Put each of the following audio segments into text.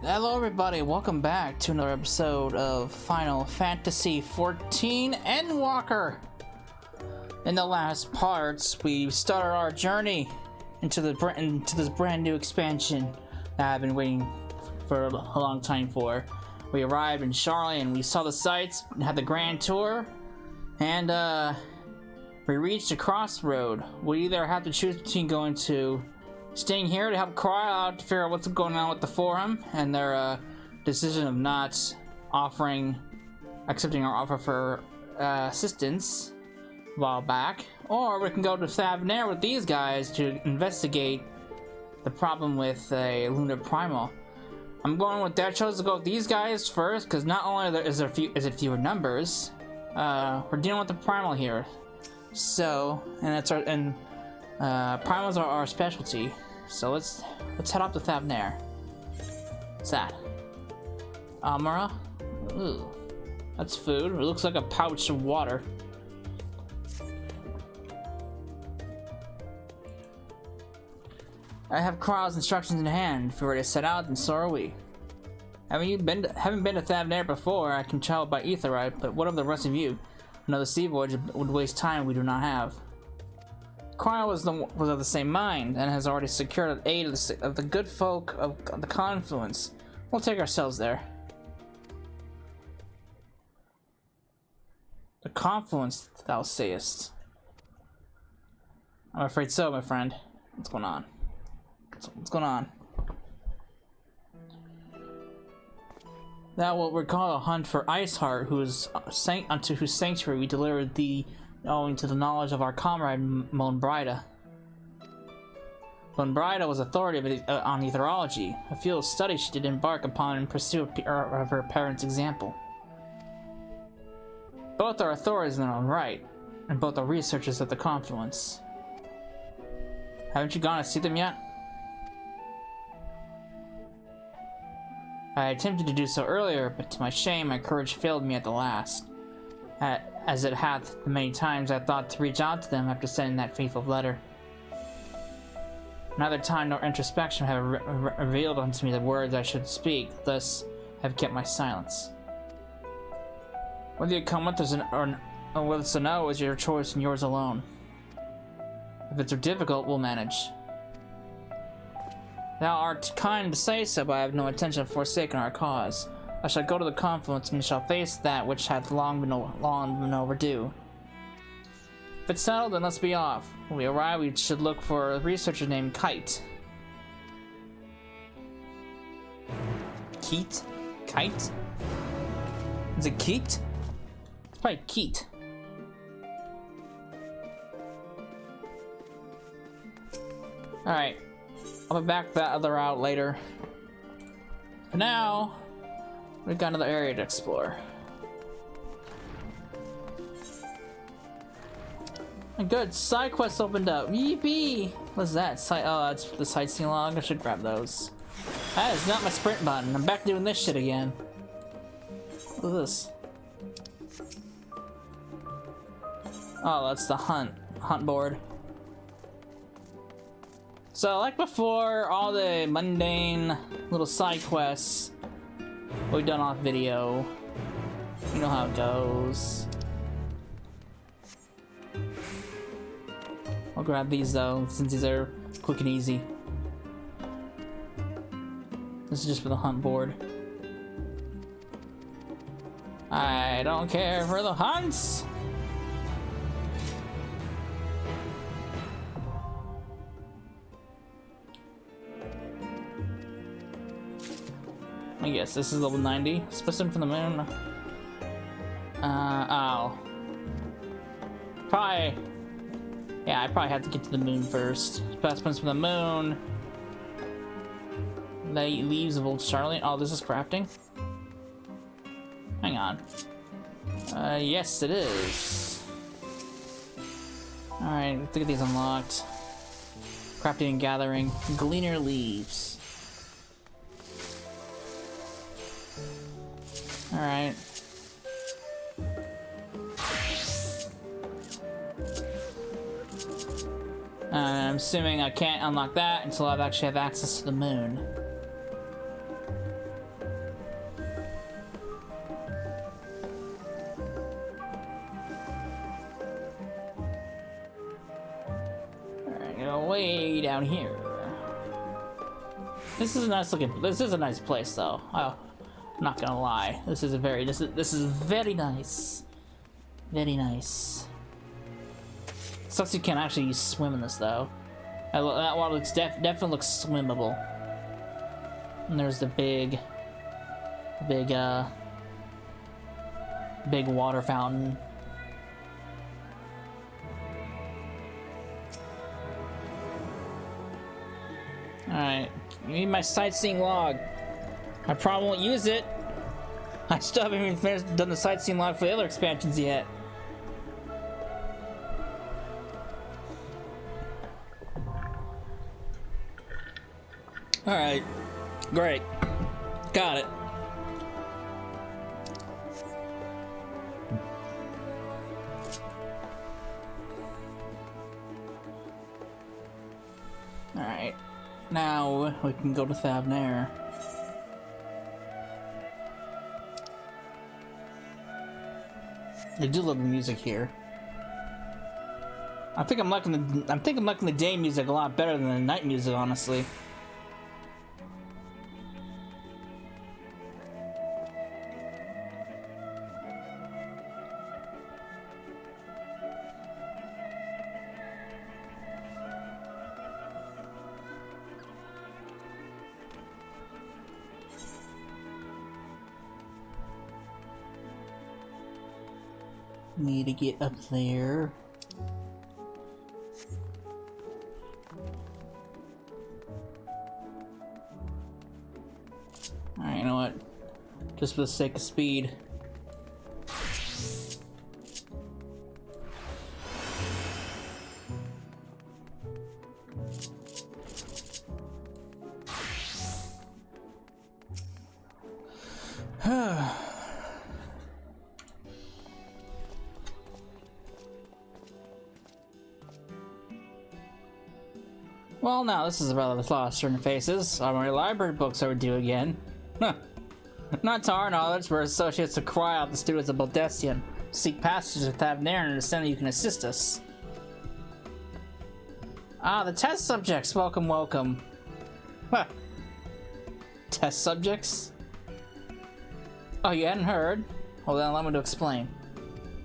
Hello everybody, welcome back to another episode of Final Fantasy XIV Endwalker. In the last parts, we started our journey into this brand new expansion that I've been waiting for a long time for. We arrived in Charlotte and we saw the sights, had the grand tour, and we reached a crossroad. We either have to choose between going to staying here to help Cry out to figure out what's going on with the forum and their decision of not accepting our offer for assistance a while back, or we can go to Thavnair with these guys to investigate the problem with a lunar primal. I'm going with that. Chose to go with these guys first because not only is it fewer numbers, we're dealing with the primal here. So, and primals are our specialty. So let's head off to Thavnair. What's that? Amara? Ooh. That's food. It looks like a pouch of water. I have Kral's instructions in hand. If we're ready to set out, then so are we. Haven't been to Thavnair before. I can travel by Aetheryte, but what of the rest of you? Another sea voyage would waste time we do not have. Cry was of the same mind and has already secured the aid of the good folk of the Confluence. We'll take ourselves there. The Confluence, thou sayest. I'm afraid so, my friend. What's going on? What's going on? Thou wilt recall a hunt for Iceheart, unto whose sanctuary we delivered thee, owing to the knowledge of our comrade Monbrida. Monbrida was authority on etherology, a field of study she did embark upon in pursuit of her parents' example. Both are authorities in their own right, and both are researchers at the Confluence. Haven't you gone to see them yet? I attempted to do so earlier, but to my shame my courage failed me at the last. As it hath many times I thought to reach out to them after sending that faithful letter. Neither time nor introspection have revealed unto me the words I should speak, thus have kept my silence. Whether you come with us or with us or no is your choice and yours alone. If it's difficult, we'll manage. Thou art kind to say so, but I have no intention of forsaking our cause. I shall go to the Confluence and shall face that which hath long been overdue. If it's settled, then let's be off. When we arrive, we should look for a researcher named Kite. Keat? Kite? Is it Keat? It's probably Keat. Alright. I'll be back that other route later. For now, we've got another area to explore. And good, side quest opened up. Yippee! What's that? Oh, that's the sightseeing log. I should grab those. That is not my sprint button. I'm back doing this shit again. What is this? Oh, that's the hunt board. So, like before, all the mundane little side quests we've done off video. You know how it goes. I'll grab these though, since these are quick and easy. This is just for the hunt board. I don't care for the hunts! I guess this is level 90. Specimen from the moon. Oh. Probably. Yeah, I probably have to get to the moon first. Specimens from the moon. Leaves of old Charlotte. Oh, this is crafting? Hang on. Yes, it is. Alright, let's get these unlocked. Crafting and gathering. Gleaner leaves. Alright. I'm assuming I can't unlock that until I actually have access to the moon. way down here. This is a nice looking. This is a nice place, though. Oh, I'm not gonna lie. This is very nice. Very nice. Sucks you can't actually swim in this though. That water looks definitely looks swimmable. And there's the big water fountain. Alright, need my sightseeing log. I probably won't use it. I still haven't even done the sightseeing log for the other expansions yet. Alright, great. Got it. Alright, now we can go to Thavnair. I do love the music here. I think I'm liking the day music a lot better than the night music, honestly. Need to get up there. Alright, you know what? Just for the sake of speed. Well, now this is about the lost interfaces. Our library books are due again. Huh. Not to our knowledge, we're associates to cry out the students of Baldestian. Seek passages with Thavnair and understand that you can assist us. Ah, the test subjects. Welcome, welcome. Huh. Test subjects? Oh, you hadn't heard? Well then, allow me to explain.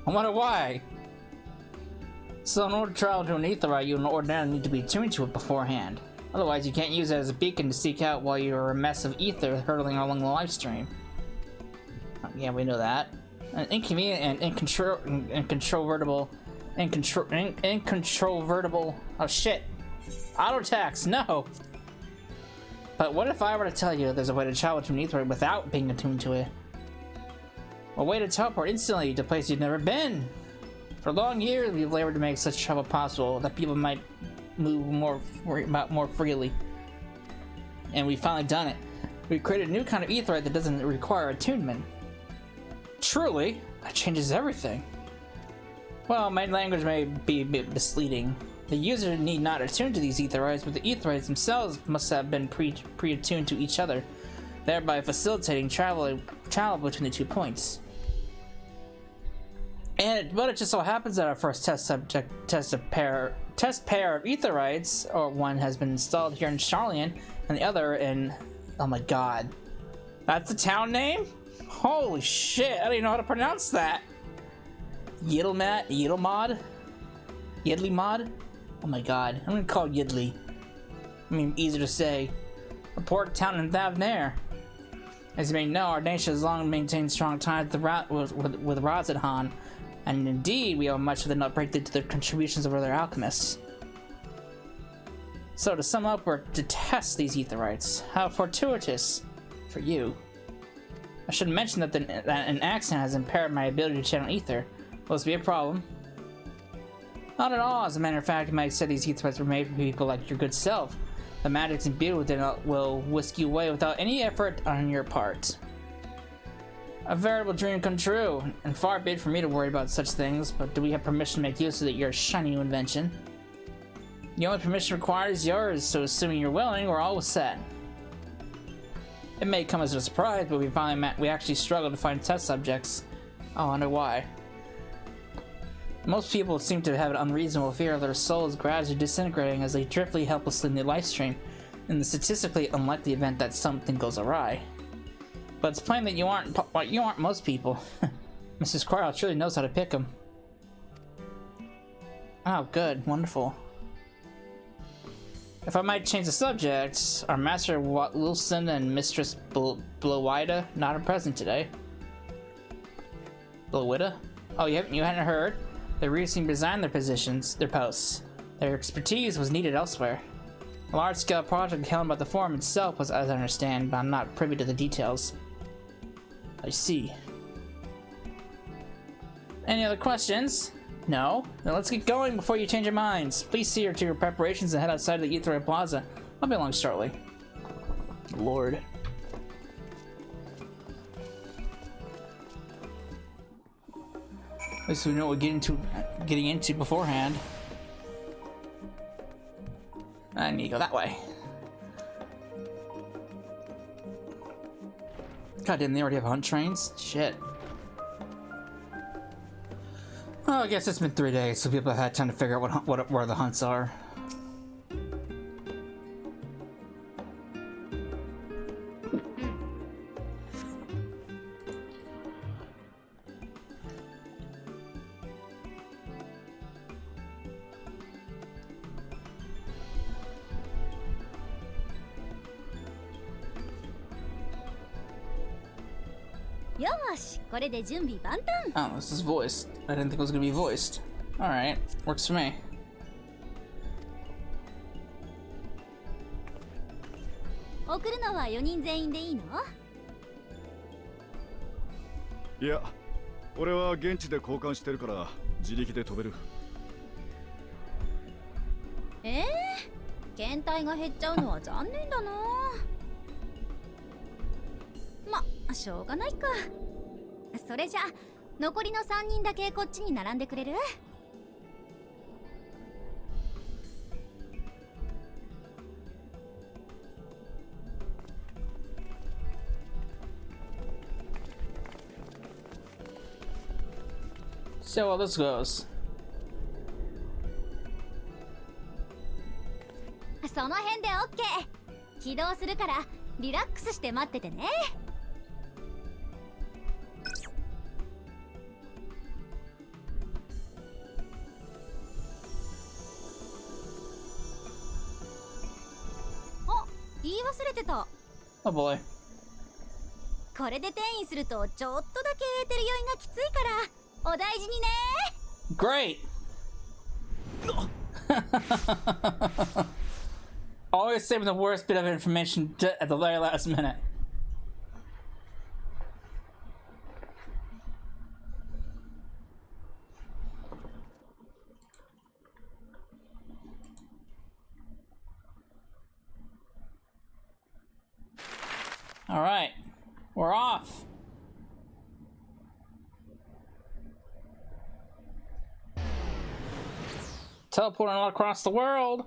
I wonder why. So in order to travel to an aetheryte, you ordinarily need to be attuned to it beforehand. Otherwise, you can't use it as a beacon to seek out while you're a mess of ether hurtling along the life stream. Yeah, we know that. An inconvenient and incontrovertible. Oh shit! Auto attacks, no. But what if I were to tell you there's a way to travel to an aetheryte without being attuned to it? A way to teleport instantly to a place you've never been. For long years, we've labored to make such travel possible that people might move more freely. And we've finally done it. We've created a new kind of aetheryte that doesn't require attunement. Truly, that changes everything. Well, my language may be a bit misleading. The user need not attune to these aetherites, but the aetherites themselves must have been pre-attuned to each other, thereby facilitating travel between the 2 points. But it just so happens that our first test pair of aetherites, or one has been installed here in Charlian, and the other in... Oh my god. That's the town name? Holy shit, I don't even know how to pronounce that. Yidlmod? Oh my god, I'm gonna call it Yidley. I mean, easier to say. A port town in Thavnair. As you may know, our nation has long maintained strong ties with Razadhan, and indeed, we owe much of the nut breakthrough to the contributions of other alchemists. So, to sum up, we're to test these aetherites. How fortuitous for you. I should mention that an accident has impaired my ability to channel ether. Will this be a problem? Not at all. As a matter of fact, you might say these aetherites were made for people like your good self. The magics imbued with it will whisk you away without any effort on your part. A veritable dream come true, and far be it for me to worry about such things, but do we have permission to make use of your shiny new invention? The only permission required is yours, so assuming you're willing, we're all set. It may come as a surprise, but we actually struggled to find test subjects. Oh, I wonder why. Most people seem to have an unreasonable fear of their souls gradually disintegrating as they drift helplessly in the life stream, in the statistically unlikely event that something goes awry. But it's plain that you aren't most people. Mrs. Quirrell truly knows how to pick them. Oh, good. Wonderful. If I might change the subject, our Master Wilson and Mistress Blowida not present today. Blowida? Oh, you hadn't heard? They recently resigned their posts. Their expertise was needed elsewhere. A large-scale project held by the forum itself was, as I understand, but I'm not privy to the details. I see. Any other questions? No? Then let's get going before you change your minds. Please see her to your preparations and head outside the Ethereal Plaza. I'll be along shortly. Lord. At least we know what we're getting into beforehand. I need to go that way. God, didn't they already have hunt trains? Shit. Oh, I guess it's been 3 days, so people have had time to figure out where the hunts are. Oh, this is voiced. I didn't think it was gonna be voiced. Alright, works for me. Yeah, 俺は現地で交換してるから自力で飛べる。検体が減っちゃうのは残念だな。ま、しょうがないか。それじゃ残りの3人だけこっちに並んでくれる？ So how this goes. その辺で OK。 起動するからリラックスして待っててね。あ、言い忘れてた。 Oh boy. これで転移するとちょっとだけエーテル酔いがきついからお大事にね。 Great. Always saving the worst bit of information at the very last minute. All right, we're off. Teleporting all across the world.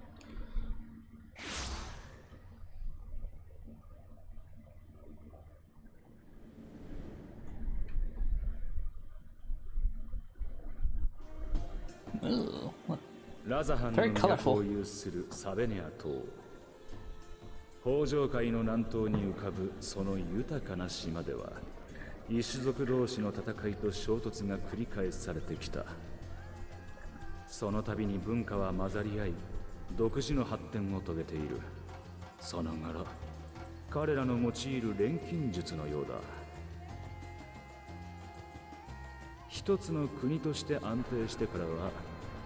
Ooh, very colorful. サベネア島。北上海の南東に浮かぶその豊かな島では、異種族同士の戦いと衝突が繰り返されてきた。その度に文化は混ざり合い、独自の発展を遂げている。その頃、彼らの用いる錬金術のようだ。一つの国として安定してからは、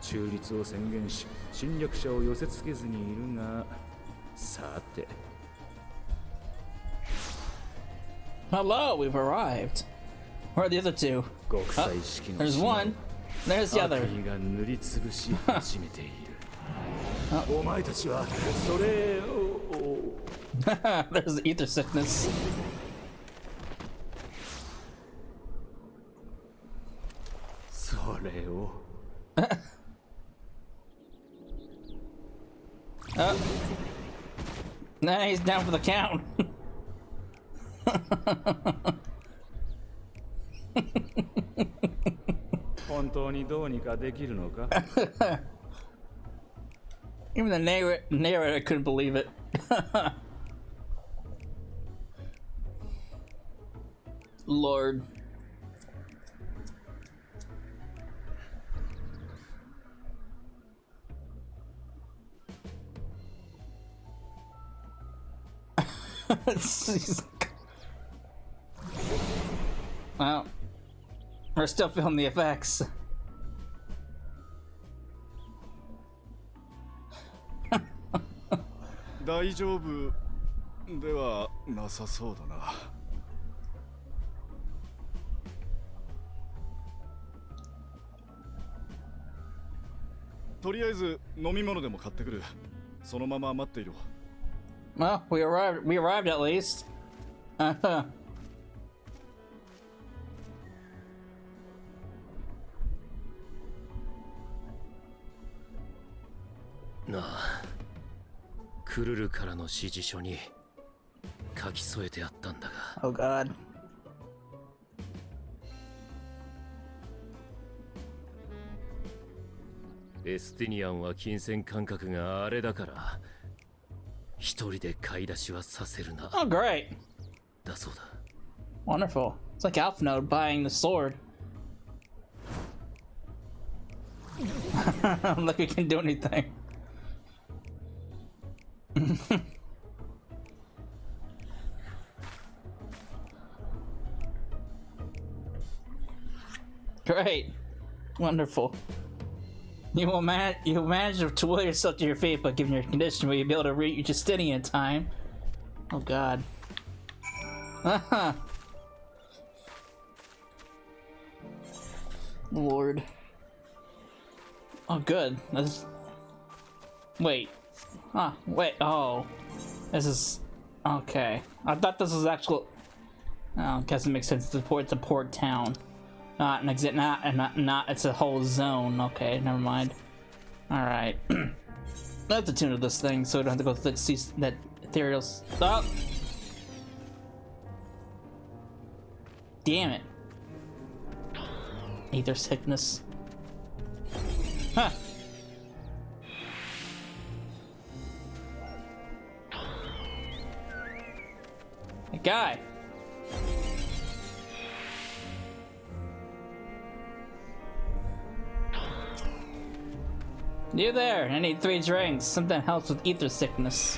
中立を宣言し、侵略者を寄せつけずにいるが、さて。Hello, we've arrived. Where are the other two? Oh, there's one. There's the other. There's the ether sickness. Nah, he's down for the count. 当にどうにかできるのか Even the narrator couldn't believe it. Lord. Well, we're still feeling the effects. 大丈夫ではなさそうだな。とりあえず飲み物でも買ってくる。そのまま待っていろ。Well, we arrived at least. なあ、クルルからの指示書に書き添えてあったんだが。Oh God. エスティニアンは金銭感覚があれだから一人で買い出しはさせるな。 Oh great. だそうだ。 Wonderful. It's like Alphnode buying the sword. Look, we can do anything. Great. Wonderful. You'll manage to will yourself to your feet, but given your condition, will you be able to reach Justinian in time? Oh God. Lord. Oh good. Wait. Huh, wait, oh. This is... Okay. I thought this was actual... Oh, I guess it makes sense. It's a port town. Not an exit, not, it's a whole zone. Okay, never mind. Alright. Let's attune to this thing so we don't have to go through see that ethereal stuff. Damn it. Ether sickness. Huh. A guy. You there, I need 3 drinks. Something helps with ether sickness.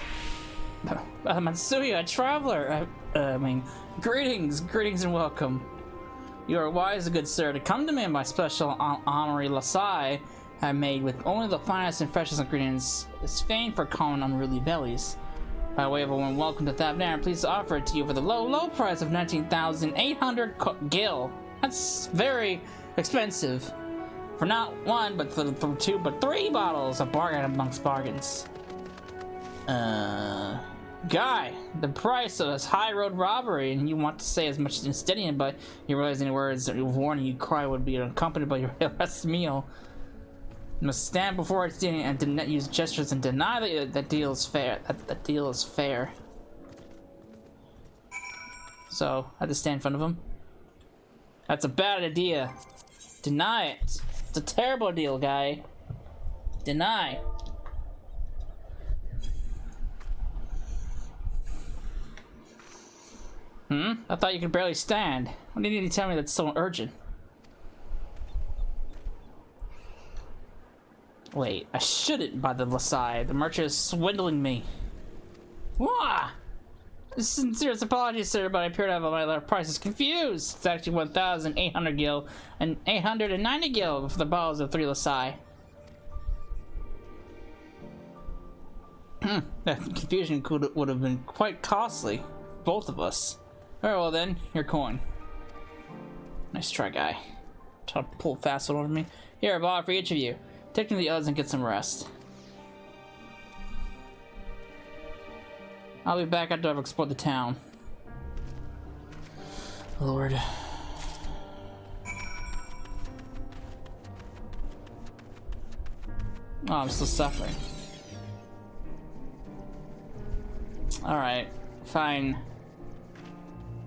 Matsuya, a traveler. Greetings and welcome. You are wise and good sir to come to me in my special armory lasai I made with only the finest and freshest ingredients. It's famed for common unruly bellies. By way of a warm welcome to Thavnair, I'm pleased to offer it to you for the low price of 19,800 gil. That's very expensive. For not 1, but for 2, but 3 bottles. A bargain amongst bargains. Guy, the price of this high road robbery, and you want to say as much as Justinian, but you realize any words of warning you cry would be accompanied by your last meal. You must stand before Justinian and use gestures and deny that that deal is fair. That deal is fair. So, I have to stand in front of him. That's a bad idea. Deny it. It's a terrible deal, guy. Deny. I thought you could barely stand. What do you need to tell me that's so urgent? Wait, I shouldn't buy the lasai. The merchant is swindling me. Wah! Sincerest apologies, sir, but I appear to have my prices confused. It's actually 1,800 gil and 890 gil for the bottles of 3 lasai. That confusion would have been quite costly. Both of us. Very well then, your coin. Nice try, guy. Try to pull fast one over me. Here, a bottle for each of you. Take to the others and get some rest. I'll be back after I've explored the town. Lord. Oh, I'm still suffering. Alright, fine.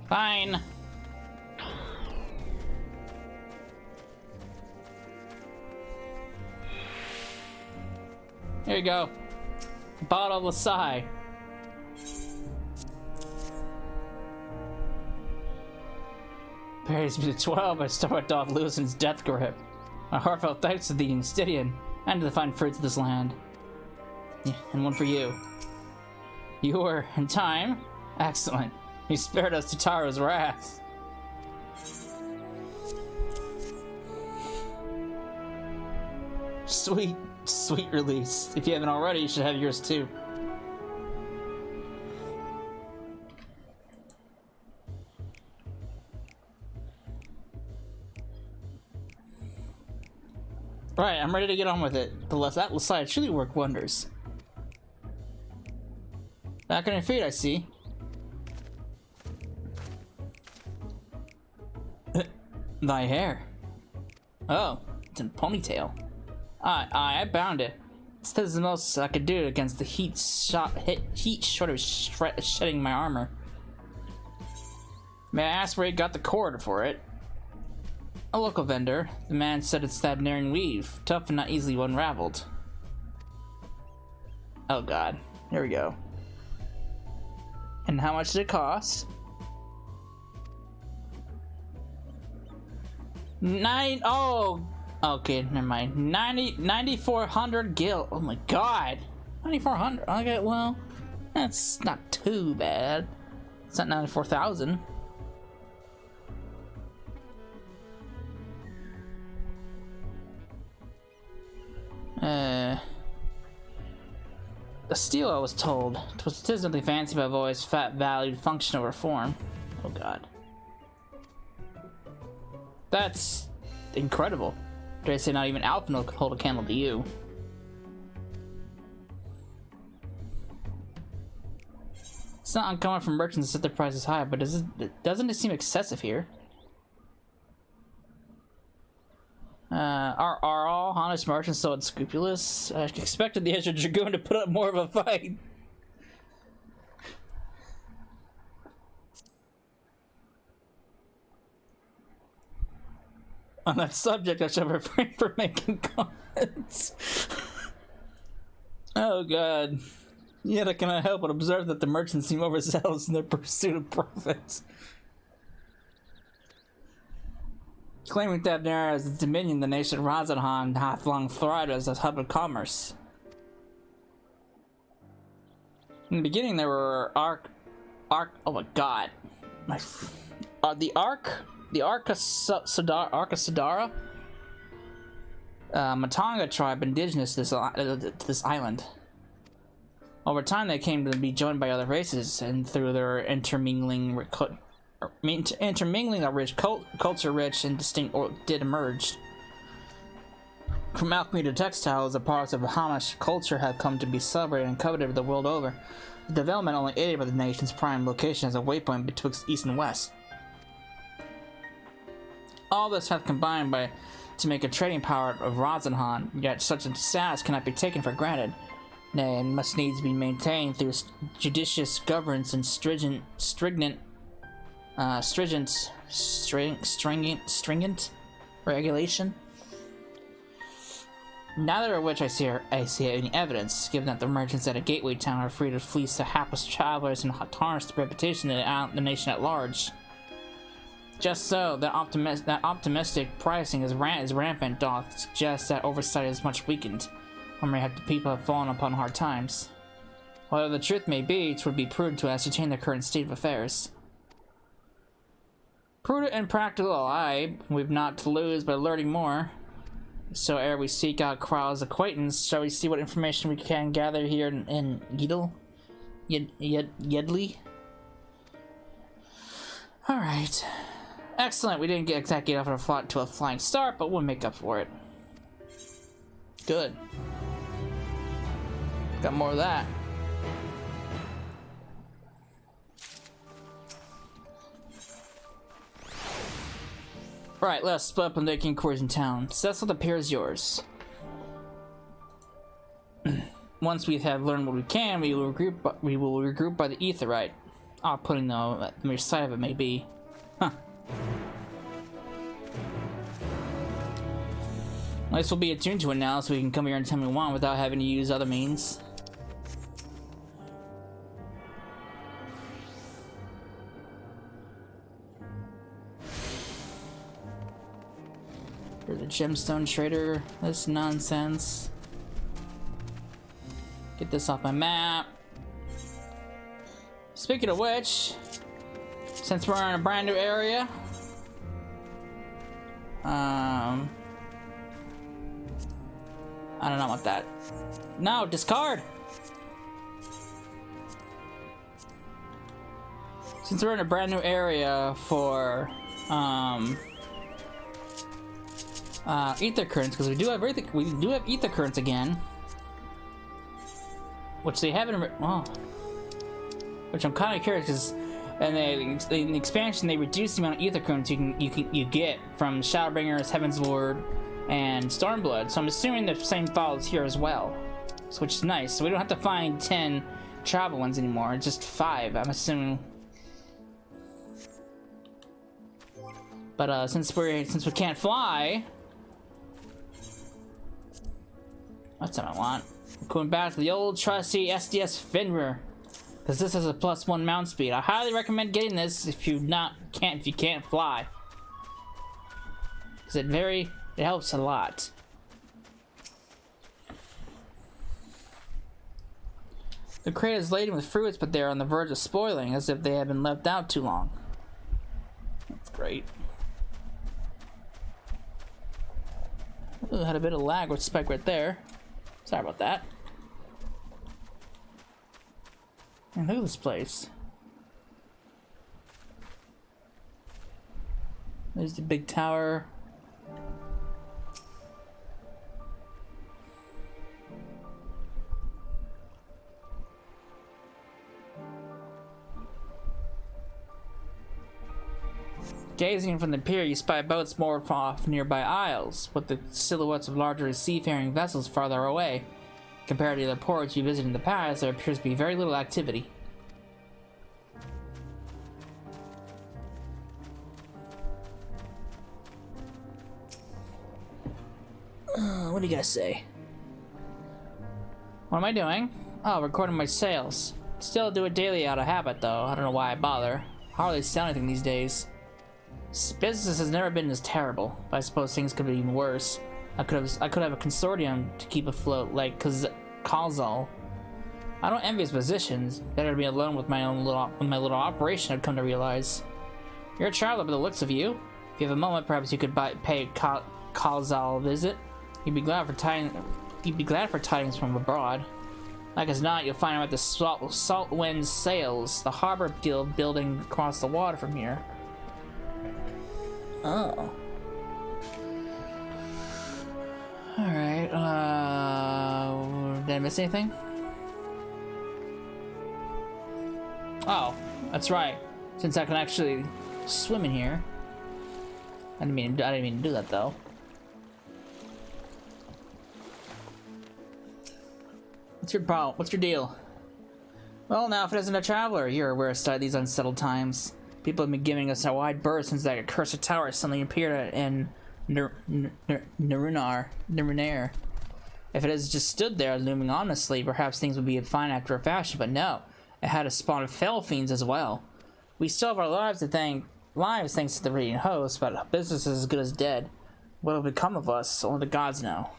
Fine. Here you go. Bottle of Sai. Praise be to 12, I start off Lucen's death grip. My heartfelt thanks to the Stydian and to the fine fruits of this land. Yeah, and one for you. You were in time? Excellent. You spared us to Taro's wrath. Sweet, sweet release. If you haven't already, you should have yours too. Right, I'm ready to get on with it. The Atlas side truly work wonders. Back on your feet, I see. Thy hair. Oh, it's in a ponytail. I bound it. This is the most I could do against the heat short of shedding my armor. May I ask where you got the cord for it? A local vendor. The man said it's Thavnair weave, tough and not easily unraveled. Oh god, here we go. And how much did it cost? Oh, okay, never mind. 9,400 gil. Oh my god, 9,400. Okay, well, that's not too bad. It's not 94,000. The steel, I was told. 'Tis nothing fancy, but I've always valued function over form. Oh god. That's incredible. Dare I say not even Alpha will hold a candle to you. It's not uncommon for merchants to set their prices high, but doesn't it seem excessive here? Are all honest merchants so unscrupulous? I expected the Azure Dragoon to put up more of a fight. On that subject, I shall refrain from making comments. Oh god. Yet I cannot help but observe that the merchants seem overzealous in their pursuit of profits. Claiming Thavnair as the dominion, the nation of Razanhan hath long thrived as a hub of commerce. In the beginning, there were oh my god, the Arca Sidara, Matanga tribe indigenous to this island. Over time, they came to be joined by other races, and through their intermingling a rich culture, rich and distinct, did emerge. From alchemy to textiles, the products of Bahamish culture have come to be celebrated and coveted the world over. The development only aided by the nation's prime location as a waypoint betwixt east and west. All this hath combined to make a trading power of Razanhan, yet such a status cannot be taken for granted. Nay, and must needs be maintained through judicious governance and stringent regulation. Neither of which I see any evidence, given that the merchants at a gateway town are free to fleece the hapless travelers and tarnish the reputation of the nation at large. Just so, that optimistic pricing is rampant doth suggest that oversight is much weakened, or mayhap the people have fallen upon hard times. Whatever the truth may be, it would be prudent to ascertain the current state of affairs. Prudent and practical, aye, we've not to lose by learning more. So ere we seek out Kral's acquaintance, shall we see what information we can gather here in Yedley? Alright. Excellent, we didn't get exactly off to a flying start, but we'll make up for it. Good. Got more of that. Alright, let's split up and make inquiries in town. Cecil appears yours. Once we have learned what we can, we will regroup by the Aetheryte. Off-putting though, at the mere sight of it may be. Huh. At least we'll be attuned to it now, so we can come here anytime we want without having to use other means. There's a gemstone trader. This nonsense. Get this off my map. Speaking of which, since we're in a brand new area, I don't want that. No, discard! Since we're in a brand new area for ether currents, because we do have ether currents again, which they haven't. Which I'm kind of curious, because in the expansion they reduced the amount of ether currents you get from Shadowbringers, Heaven's Lord, and Stormblood. So I'm assuming the same follows here as well, so which is nice. So we don't have to find 10 travel ones anymore, just 5. I'm assuming. But since we can't fly, that's what I want. Going back to the old trusty SDS Fenrir, because this has a +1 mount speed. I highly recommend getting this if you can't fly, because it helps a lot. The crate is laden with fruits, but they are on the verge of spoiling, as if they have been left out too long. That's great. Ooh, had a bit of lag with Spike right there. Sorry about that. And look at this place. There's the big tower. Gazing from the pier, you spy boats moored off nearby isles, with the silhouettes of larger seafaring vessels farther away. Compared to the ports you visited in the past, there appears to be very little activity. What do you guys say? What am I doing? Oh, recording my sales. Still do it daily out of habit, though. I don't know why I bother. Hardly sell anything these days. Business has never been as terrible, but I suppose things could be even worse. I could have a consortium to keep afloat, like Kalzal. I don't envy his positions. Better to be alone with my little operation, I've come to realize. You're a traveler by the looks of you. If you have a moment, perhaps you could pay Kalzal a visit. You'd be glad for tidings from abroad. Like as not, you'll find him at the Salt Wind Sails, the harbor deal building across the water from here. Oh. Alright, did I miss anything? Oh, that's right. Since I can actually swim in here. I didn't mean to do that though. What's your problem? What's your deal? Well, now if it isn't a traveler, you're aware of these unsettled times. People have been giving us a wide berth since that accursed tower suddenly appeared in Narunar. If it has just stood there looming ominously, perhaps things would be fine after a fashion, but no. It had a spawn of fell fiends as well. We still have our lives thanks to the radiant host, but business is as good as dead. What will become of us? Only the gods know.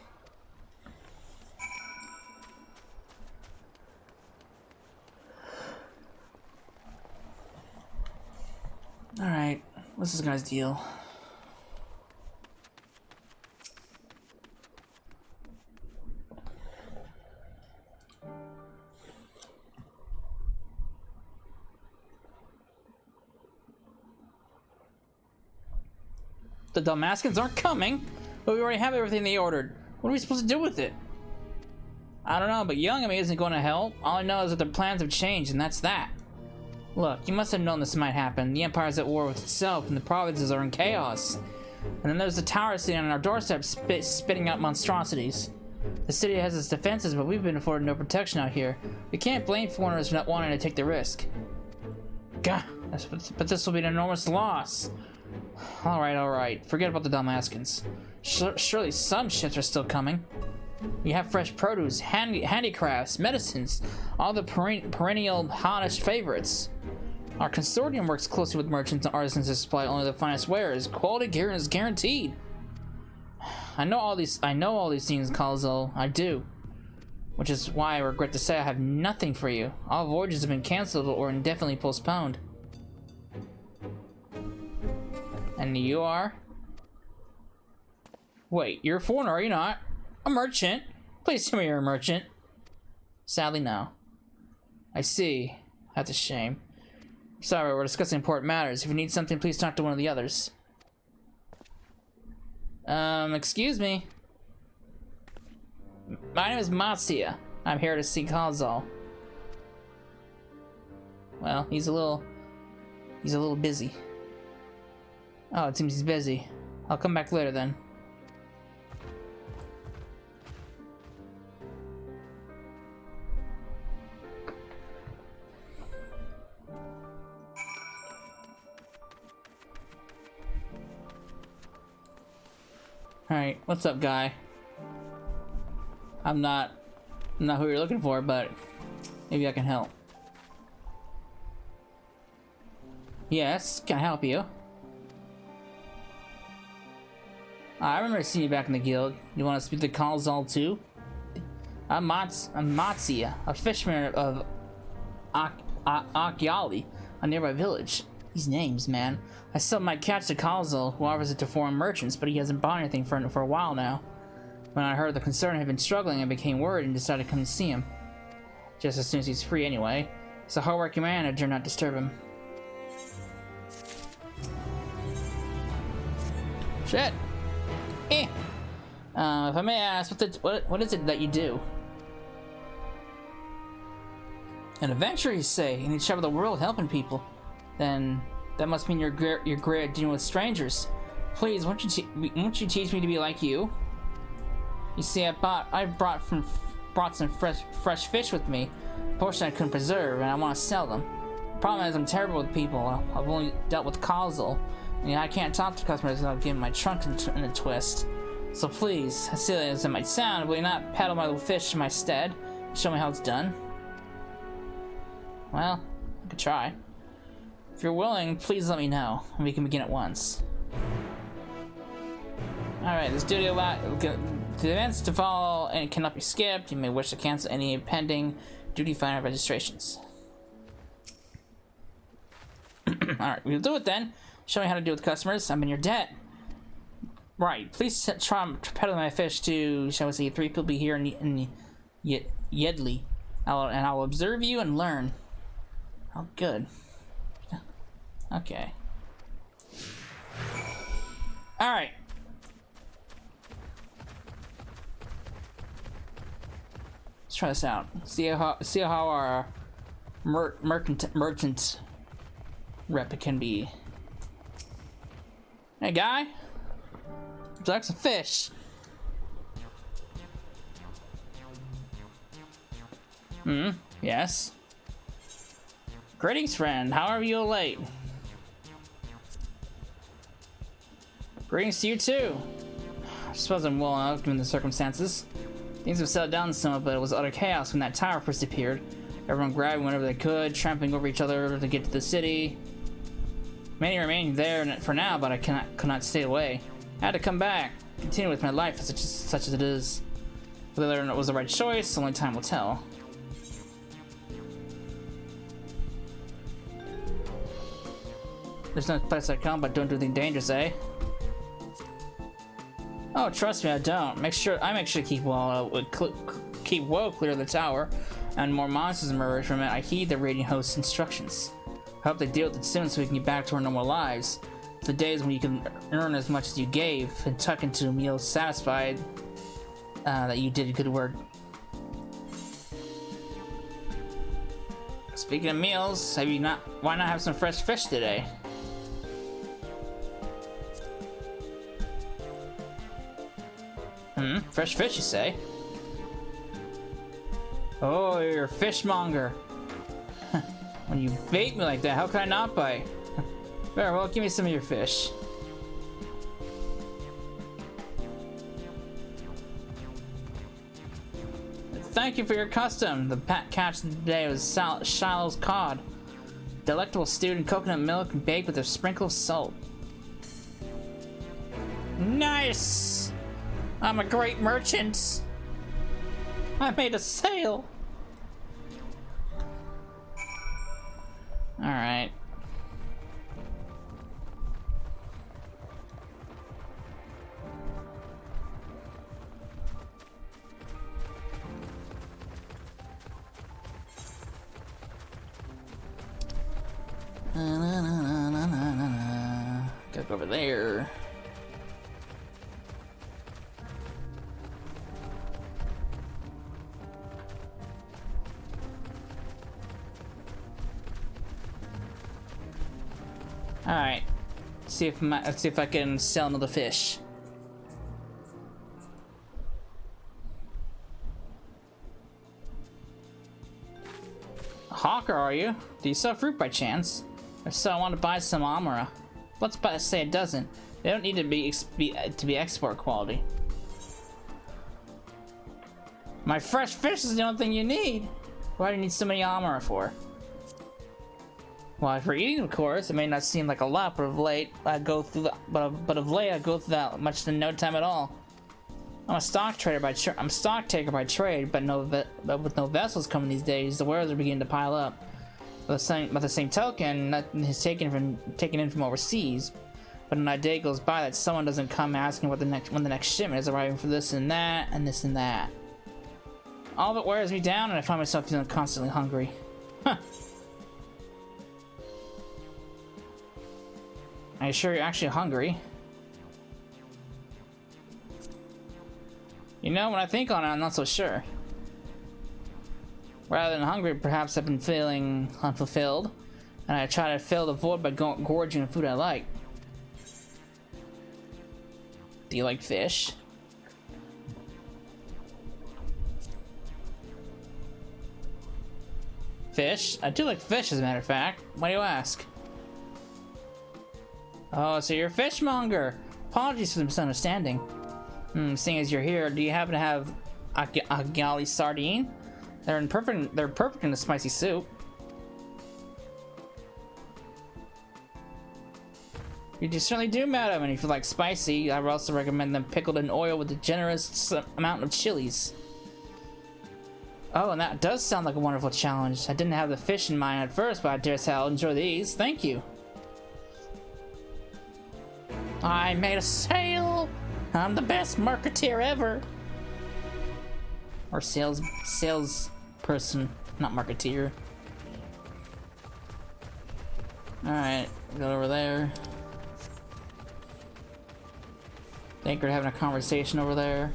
Alright, what's this guy's deal? The Dalmascans aren't coming, but we already have everything they ordered. What are we supposed to do with it? I don't know, but Young and me isn't going to help. All I know is that their plans have changed, and that's that. Look, you must have known this might happen. The Empire's at war with itself, and the provinces are in chaos. And then there's the tower sitting on our doorstep spitting out monstrosities. The city has its defenses, but we've been afforded no protection out here. We can't blame foreigners for not wanting to take the risk. Gah, but this will be an enormous loss. Alright. Forget about the Dalmascans. Surely some ships are still coming. We have fresh produce, handicrafts, medicines, all the perennial hottest favorites. Our consortium works closely with merchants and artisans to supply only the finest wares. Quality is guaranteed. I know all these things, Kalzo. I do. Which is why I regret to say I have nothing for you. All voyages have been cancelled or indefinitely postponed. And you are? Wait, you're a foreigner, are you not? A merchant? Please tell me you're a merchant. Sadly, no. I see. That's a shame. Sorry, we're discussing important matters. If you need something, please talk to one of the others. Excuse me. My name is Matsuya. I'm here to see Kalzo. Well, he's a little busy. Oh, it seems he's busy. I'll come back later then. Alright, what's up, guy? I'm not who you're looking for, but maybe I can help. Yes, can I help you? I remember seeing you back in the guild. You want to speak to Kalzal too? I'm Matsuya, a fisherman of Akyali, a nearby village. These names, man. I still might catch the Kalzal, who offers it to foreign merchants, but he hasn't bought anything for a while now. When I heard the concern had been struggling, I became worried and decided to come and see him. Just as soon as he's free anyway. He's a hard-working man, I dare not disturb him. Shit! If I may ask, what is it that you do? An adventurer, you say, and you travel the world helping people. Then that must mean you're great at dealing with strangers. Please, won't you teach me to be like you? You see, I brought some fresh fish with me. Portion I couldn't preserve, and I want to sell them. Problem is, I'm terrible with people. I've only dealt with Kalzal, and I can't talk to customers without giving my trunk in a twist. So please, as silly as it might sound, will you not paddle my little fish in my stead? Show me how it's done. Well, I could try. If you're willing, please let me know, and we can begin at once. Alright, this duty the events to follow and cannot be skipped. You may wish to cancel any pending duty finder registrations. Alright, we'll do it then. Show me how to deal with customers. I'm in your debt. Right, please try peddling my fish to, shall we say, 3 people here in Yedley. And I'll observe you and learn. Oh, good. Okay. Alright. Let's try this out. See how our merchant rep can be. Hey, guy. Would you like some fish? Yes. Greetings, friend. How are you late? Greetings to you too. I suppose I'm well enough given the circumstances. Things have settled down somewhat, but it was utter chaos when that tower first appeared. Everyone grabbing whenever they could, trampling over each other to get to the city. Many remain there for now, but I could not stay away. I had to come back, continue with my life such as it is. Whether it was the right choice, only time will tell. There's no place I come, but don't do anything dangerous, eh? Oh, trust me, I don't. I make sure to keep well clear of the tower, and more monsters emerge from it. I heed the radiant host's instructions. I hope they deal with it soon so we can get back to our normal lives. The days when you can earn as much as you gave and tuck into meals satisfied that you did good work. Speaking of meals, why not have some fresh fish today? Fresh fish, you say? Oh, you're a fishmonger. When you bait me like that, how can I not bite? Very well, give me some of your fish. thank you for your custom. The catch today was Shiloh's cod. Delectable stewed in coconut milk and baked with a sprinkle of salt. Nice! I'm a great merchant. I made a sale. Alright. Gotta go over there. All right. Let's see if I can sell another fish. A hawker, are you? Do you sell fruit by chance? If so, I want to buy some amara. Let's say it doesn't. They don't need to be export quality. My fresh fish is the only thing you need. Why do you need so many amara for? Well, for eating, of course, it may not seem like a lot, but of late I go through that much in no time at all. I'm a stock taker by trade, but with no vessels coming these days, the wares are beginning to pile up. By the same token, nothing is taken in from overseas. But an idea goes by that someone doesn't come asking when the next shipment is arriving for this and that and this and that. All of it wears me down, and I find myself feeling constantly hungry. Huh. Are you sure you're actually hungry? You know, when I think on it, I'm not so sure. Rather than hungry, perhaps I've been feeling unfulfilled, and I try to fill the void by gorging on food I like. Do you like fish? Fish? I do like fish, as a matter of fact. Why do you ask? Oh, so you're a fishmonger. Apologies for the misunderstanding. Seeing as you're here, do you happen to have agali sardine? They're perfect in a spicy soup. You certainly do, madam, and if you like spicy, I would also recommend them pickled in oil with a generous amount of chilies. Oh, and that does sound like a wonderful challenge. I didn't have the fish in mind at first, but I dare say I'll enjoy these. Thank you. I made a sale! I'm the best marketeer ever! Or sales person, not marketeer. Alright, go over there. Think we're having a conversation over there.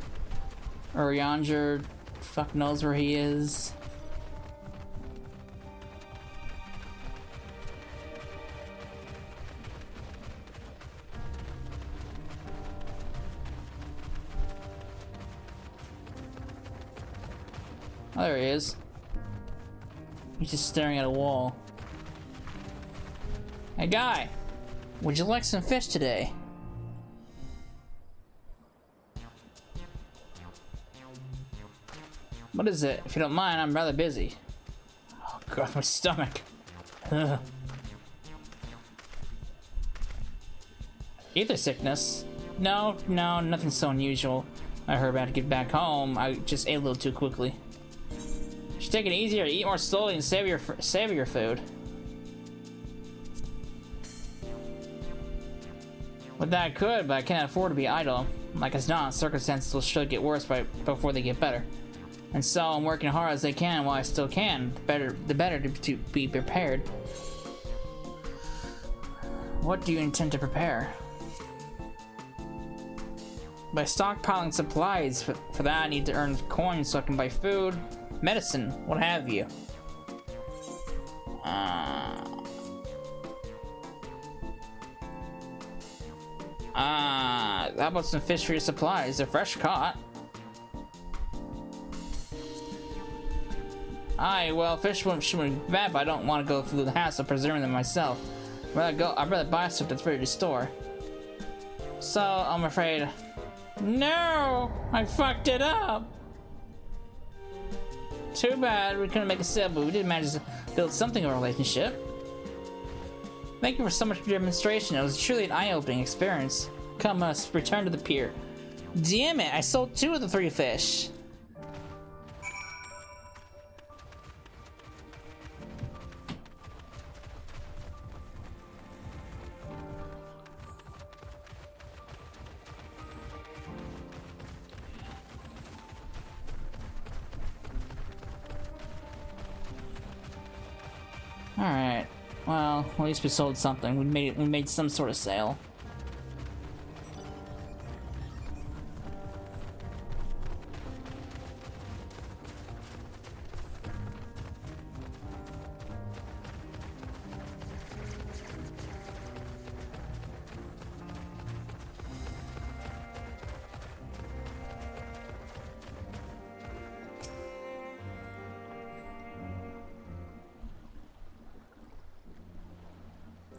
Urianger, fuck knows where he is. Oh, there he is. He's just staring at a wall. Hey guy, would you like some fish today? What is it? If you don't mind, I'm rather busy. Oh god, my stomach. Ugh. Ether sickness? No, nothing so unusual. I heard about to get back home. I just ate a little too quickly. You should take it easier, eat more slowly, and savor your food. With that I could, but I can't afford to be idle. Like it's not, circumstances will surely get worse before they get better. And so I'm working hard as I can while I still can. The better to be prepared. What do you intend to prepare? By stockpiling supplies. For that I need to earn coins so I can buy food, medicine, what have you. How about some fish for your supplies? They're fresh caught. Aye, well, fish shouldn't be bad, but I don't want to go through the hassle of preserving them myself. I'd rather buy stuff that's ready to store. So, I'm afraid... No! I fucked it up! Too bad we couldn't make a sale, but we did manage to build something of a relationship. Thank you for so much for your demonstration. It was truly an eye-opening experience. Come, let's return to the pier. Damn it, I sold 2 of the 3 fish. Alright, well, at least we sold something. We made some sort of sale.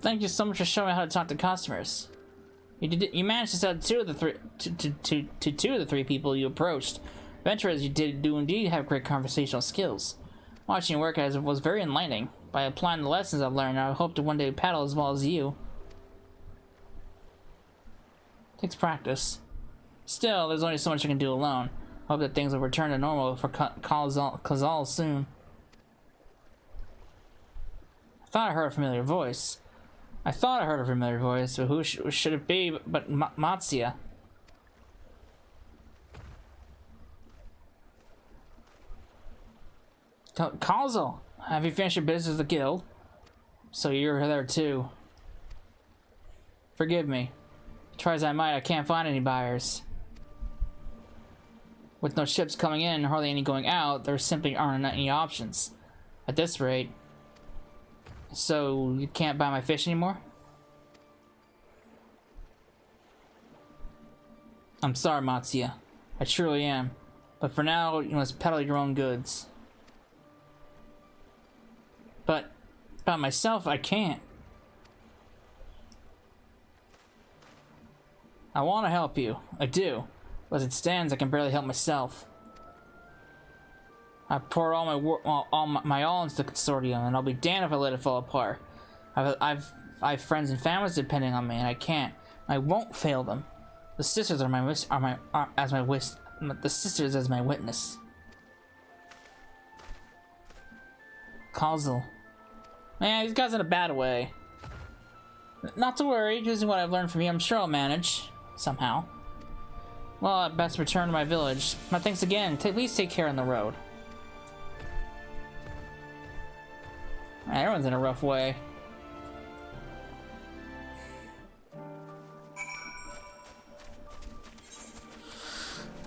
Thank you so much for showing me how to talk to customers. You managed to sell 2 of the 3 to 2 of the 3 people you approached. Venturers, you do indeed have great conversational skills. Watching you work was very enlightening. By applying the lessons I've learned, I hope to one day paddle as well as you. Takes practice. Still, there's only so much I can do alone. I hope that things will return to normal for Kazal soon. I thought I heard a familiar voice. But who should it be but Matsuya? Kazuo, have you finished your business with the guild? So you're there too. Forgive me. Try as I might, I can't find any buyers. With no ships coming in and hardly any going out, there simply aren't any options. At this rate. So, you can't buy my fish anymore? I'm sorry, Matsuya. I truly am. But for now, you must peddle your own goods. But, by myself, I can't. I want to help you. I do. But as it stands, I can barely help myself. I poured all my all into the consortium, and I'll be damned if I let it fall apart. I have friends and families depending on me, and I can't. I won't fail them. The sisters are my witness. Kazuo. Man, these guys in a bad way. Not to worry, using what I've learned from you, I'm sure I'll manage somehow. Well, I'd best return to my village. My thanks again. Please take care on the road. Everyone's in a rough way.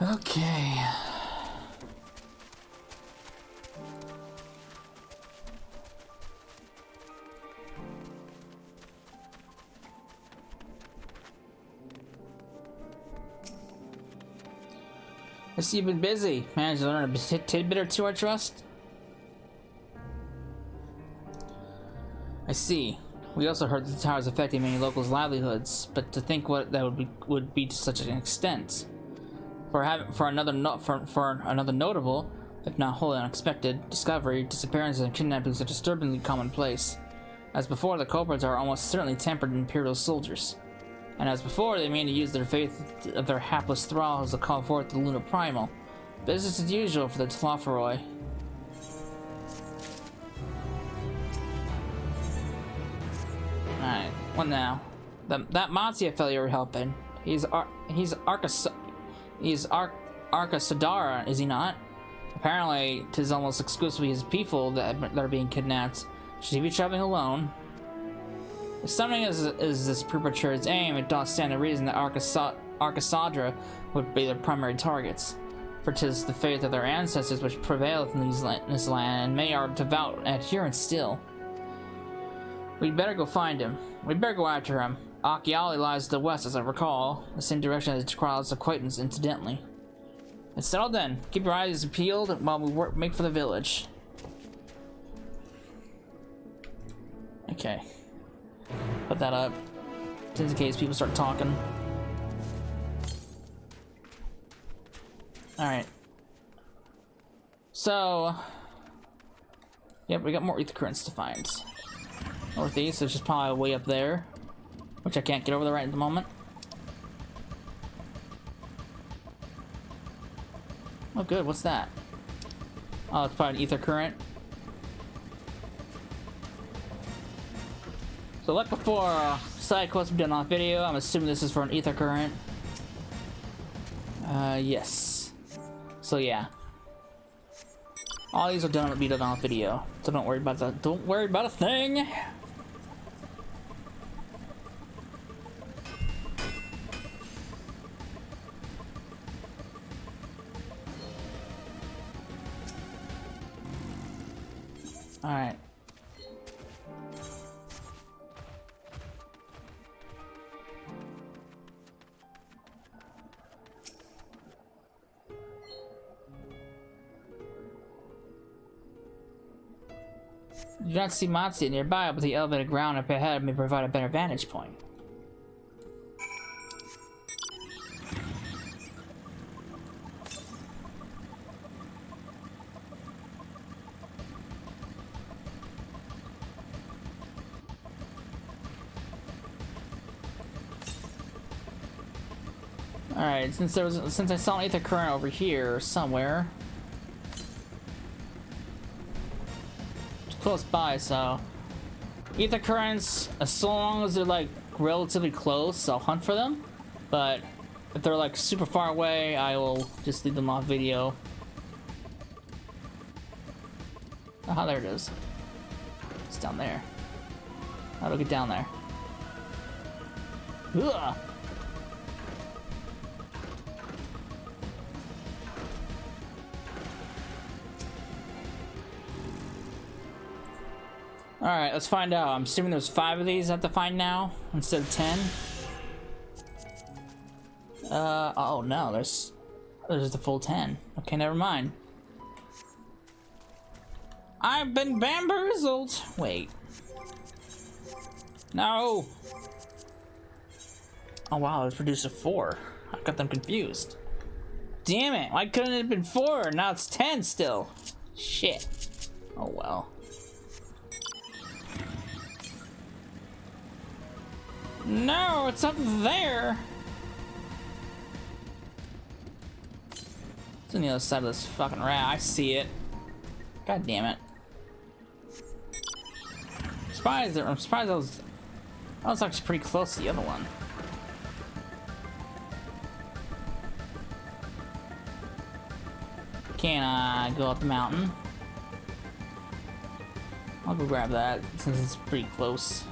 Okay. I see you've been busy. Managed to learn a tidbit or two, I trust? I see. We also heard that the tower is affecting many locals' livelihoods, but to think what that would be to such an extent. For another notable, if not wholly unexpected, discovery, disappearances and kidnappings are disturbingly commonplace. As before, the culprits are almost certainly tempered Imperial soldiers. And as before, they mean to use their faith of their hapless thralls to call forth the Lunar Primal. Business as usual for the Tlaffaroi. Alright, what now? That Matsuya fellow you're helping. He's Arkasadara, is he not? Apparently, 'tis almost exclusively his people that are being kidnapped. Should he be traveling alone? If something is this perpetrator's aim, it does stand to reason that Arkasadra would be their primary targets. For 'tis the faith of their ancestors which prevaileth in this land, and many are devout adherents still. We'd better go find him. We'd better go after him. Akiali lies to the west, as I recall, the same direction as Crowd's acquaintance, incidentally. It's settled then. Keep your eyes peeled while we make for the village. Okay. Put that up, just in case people start talking. Alright. So, Yep, we got more ether currents to find. Northeast, which is probably way up there, which I can't get over there right at the moment. Oh, good. What's that? Oh, it's probably an ether current. So, like before, side quests we've done on video, I'm assuming this is for an ether current. Yes. So, yeah. All these will be done on video, so don't worry about that. Don't worry about a thing. All right. You do not see Matsuya nearby, but the elevated ground up ahead may provide a better vantage point. Alright, since I saw an ether current over here somewhere. Close by, so ether currents, as long as they're like relatively close, I'll hunt for them. But if they're like super far away, I will just leave them off video. Oh, there it is. It's down there. How do I get down there? Ugh. Alright, let's find out. I'm assuming there's 5 of these I have to find now instead of 10. Oh no, there's the full 10. Okay, never mind. I've been bamboozled. Wait. No. Oh wow, it was produced at 4. I got them confused. Damn it, why couldn't it have been 4? Now it's 10 still. Shit. Oh well. No, it's up there. It's on the other side of this fucking rat. I see it. God damn it. I'm surprised I was actually pretty close to the other one. Can I go up the mountain? I'll go grab that since it's pretty close.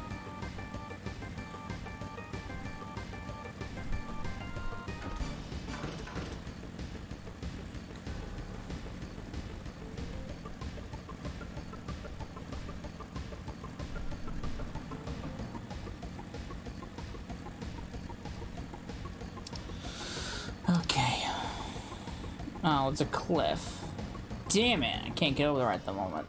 Okay. Oh, it's a cliff. Damn it, I can't get over there at the moment.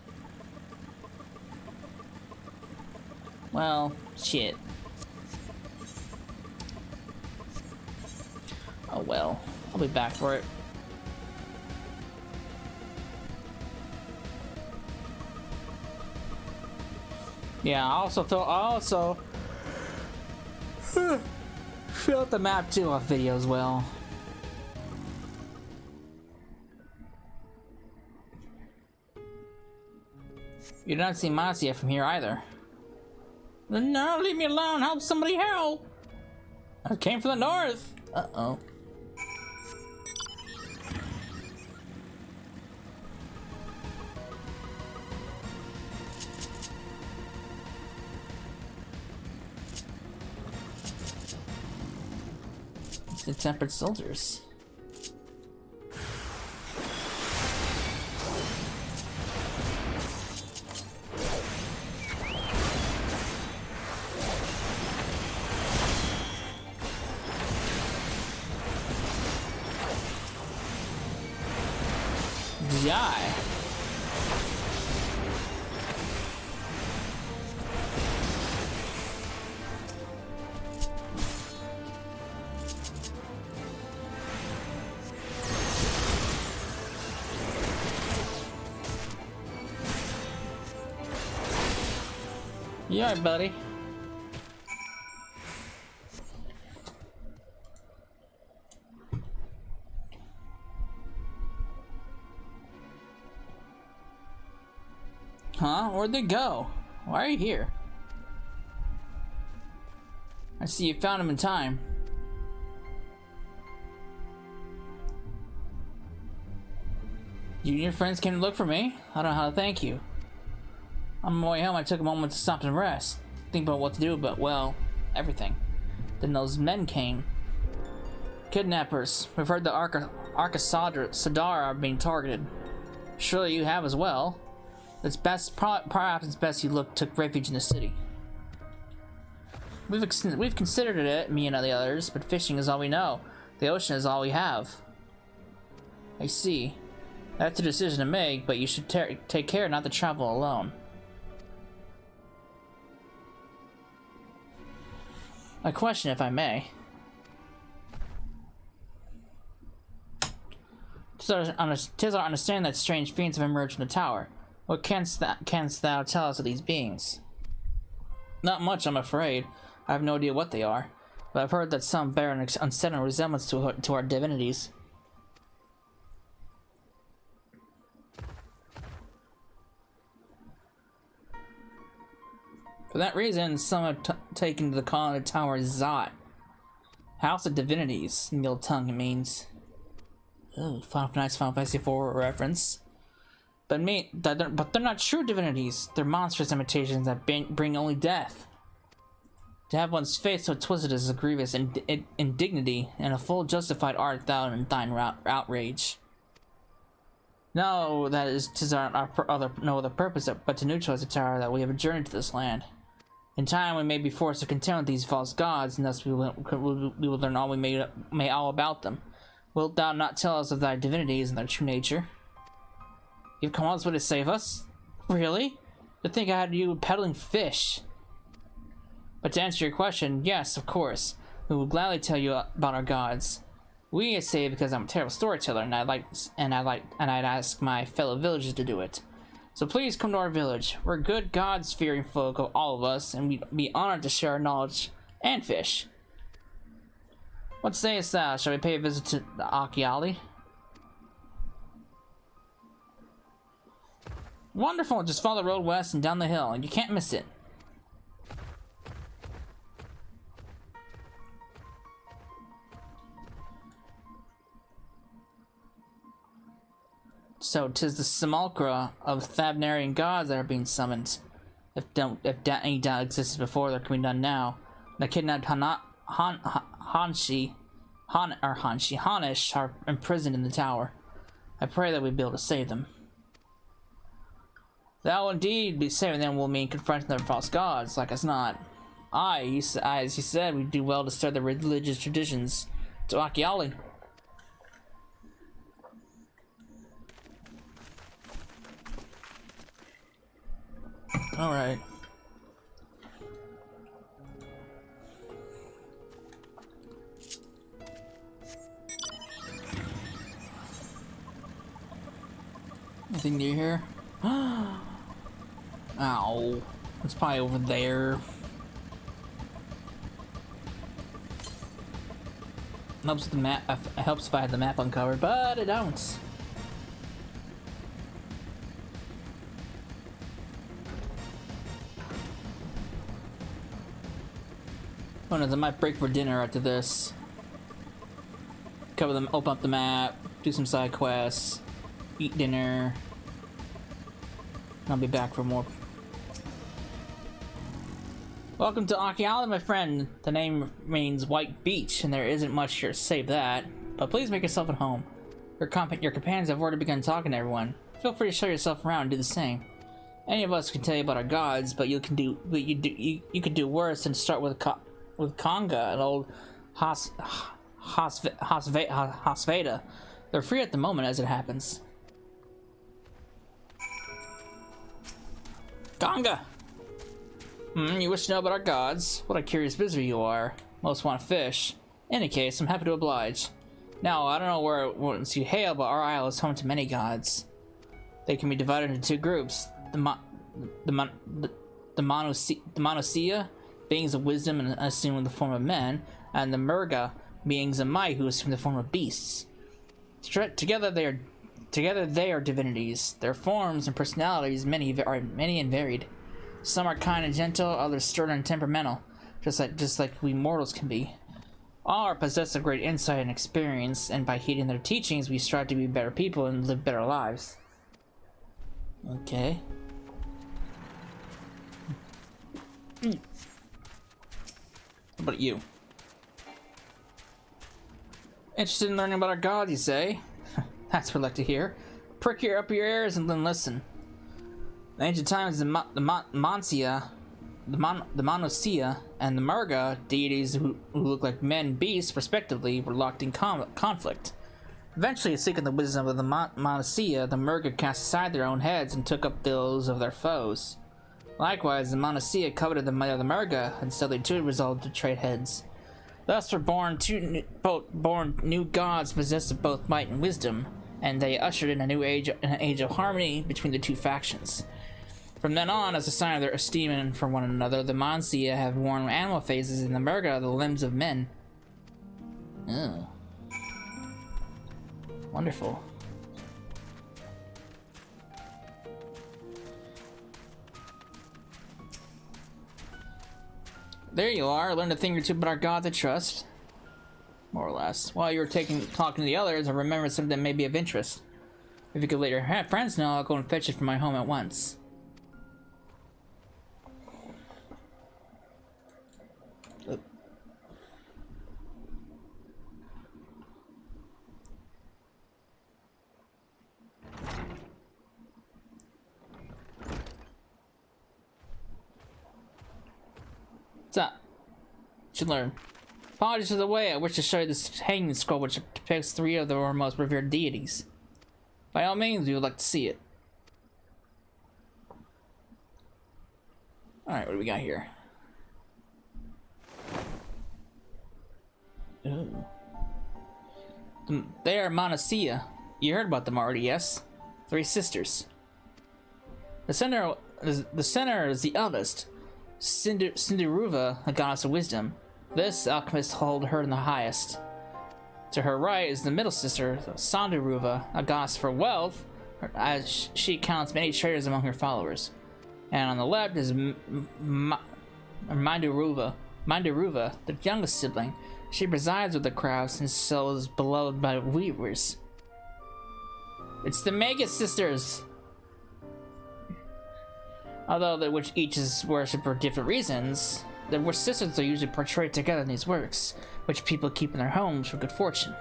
Well, shit. Oh well, I'll be back for it. Yeah, I also fill out the map too off video as well. You don't see Matsuya from here either. No, leave me alone. Help somebody help. I came from the north. Uh-oh. It's the tempered soldiers. Die. Yeah, buddy. Huh? Where'd they go? Why are you here? I see you found him in time. You and your friends came to look for me? I don't know how to thank you. On my way home, I took a moment to stop and rest. Think about what to do, but, well, everything. Then those men came. Kidnappers. We've heard the Sadar are being targeted. Surely you have as well. It's best, perhaps it's best you took refuge in the city. We've considered it, me and the others, but fishing is all we know. The ocean is all we have. I see. That's a decision to make, but you should take care not to travel alone. A question, if I may. Tizar, understand that strange fiends have emerged from the tower. What canst thou tell us of these beings? Not much, I'm afraid. I have no idea what they are, but I've heard that some bear an unsettling resemblance to our divinities. For that reason, some have taken to the calling of the tower Zot. House of Divinities, in Middle Tongue it means. Ooh, Final Fantasy IV reference. But they're not true divinities. They're monstrous imitations that bring only death. To have one's faith so twisted is a grievous indignity, and a full justified art thou in thine outrage. No, that is, 'tis no other purpose but to neutralize the tower that we have journeyed to this land. In time, we may be forced to contend with these false gods, and thus we will learn all we may all about them. Wilt thou not tell us of thy divinities and their true nature? You've come all this way to save us? Really? To think I had you peddling fish. But to answer your question, yes, of course. We will gladly tell you about our gods. We say it because I'm a terrible storyteller, and I'd ask my fellow villagers to do it. So please come to our village. We're good gods-fearing folk, all of us, and we'd be honored to share our knowledge and fish. What sayest thou? Shall we pay a visit to the Akiali? Wonderful! Just follow the road west and down the hill. You can't miss it. So 'tis the simulacra of Thavnairian gods that are being summoned. If any doubt existed before, there can be none now. The kidnapped Hanish are imprisoned in the tower. I pray that we be able to save them. That will indeed be saving them will mean confronting their false gods, like as not. As you said, we do well to study the religious traditions. To Akiali. Alright. Anything near here? Ow. It's probably over there. Helps with the map. It helps if I had the map uncovered, but I don't. Oh no, I might break for dinner after this. Cover them, open up the map, do some side quests, eat dinner. I'll be back for more. Welcome to Akiali, my friend. The name means white beach, and there isn't much here save that. But please make yourself at home. Your companions have already begun talking to everyone. Feel free to show yourself around and do the same. Any of us can tell you about our gods, but you could do worse and start with Conga, an old Hasveda. They're free at the moment as it happens. Conga! You wish to know about our gods? What a curious visitor you are. Most want fish. In any case, I'm happy to oblige. Now, I don't know whence you hail, but our isle is home to many gods. They can be divided into two groups. The the Monocia, beings of wisdom and assume the form of men, and the Murga, beings of might who assume the form of beasts. Together they are divinities. Their forms and personalities are many and varied. Some are kind and gentle, others stern and temperamental, just like we mortals can be. All are possessed of great insight and experience, and by heeding their teachings, we strive to be better people and live better lives. Okay. What about you? Interested in learning about our gods, you say? That's what I'd like to hear. Prick up your ears and then listen. In ancient times, the Monocia, and the Murga, deities who look like men and beasts, respectively, were locked in conflict. Eventually, seeking the wisdom of the Monocia, the Murga cast aside their own heads and took up those of their foes. Likewise, the Monocia coveted the might of the Murga, and so they too resolved to trade heads. Thus were born new gods possessed of both might and wisdom, and they ushered in an age of harmony between the two factions. From then on, as a sign of their esteem for one another, the Monocia have worn animal faces and the Murga the limbs of men. Oh. Wonderful. There you are. Learned a thing or two about our gods I trust. More or less. While you were talking to the others, I remembered something that may be of interest. If you could let your friends know, I'll go and fetch it from my home at once. What's up? Should learn. Apologies for the way. I wish to show you this hanging scroll which depicts 3 of our most revered deities. By all means, we would like to see it. Alright, what do we got here? Ooh. They are Monocia. You heard about them already, yes? 3 sisters. The center is the eldest, Cinderuva, a goddess of wisdom. This alchemists hold her in the highest. To her right is the middle sister, Sandaruva, a goddess for wealth, as she counts many treasures among her followers. And on the left is Mandaruva, the youngest sibling. She presides with the crafts and so is beloved by weavers. It's the Mega Sisters! Although which each is worshipped for different reasons, the sisters are usually portrayed together in these works, which people keep in their homes for good fortune.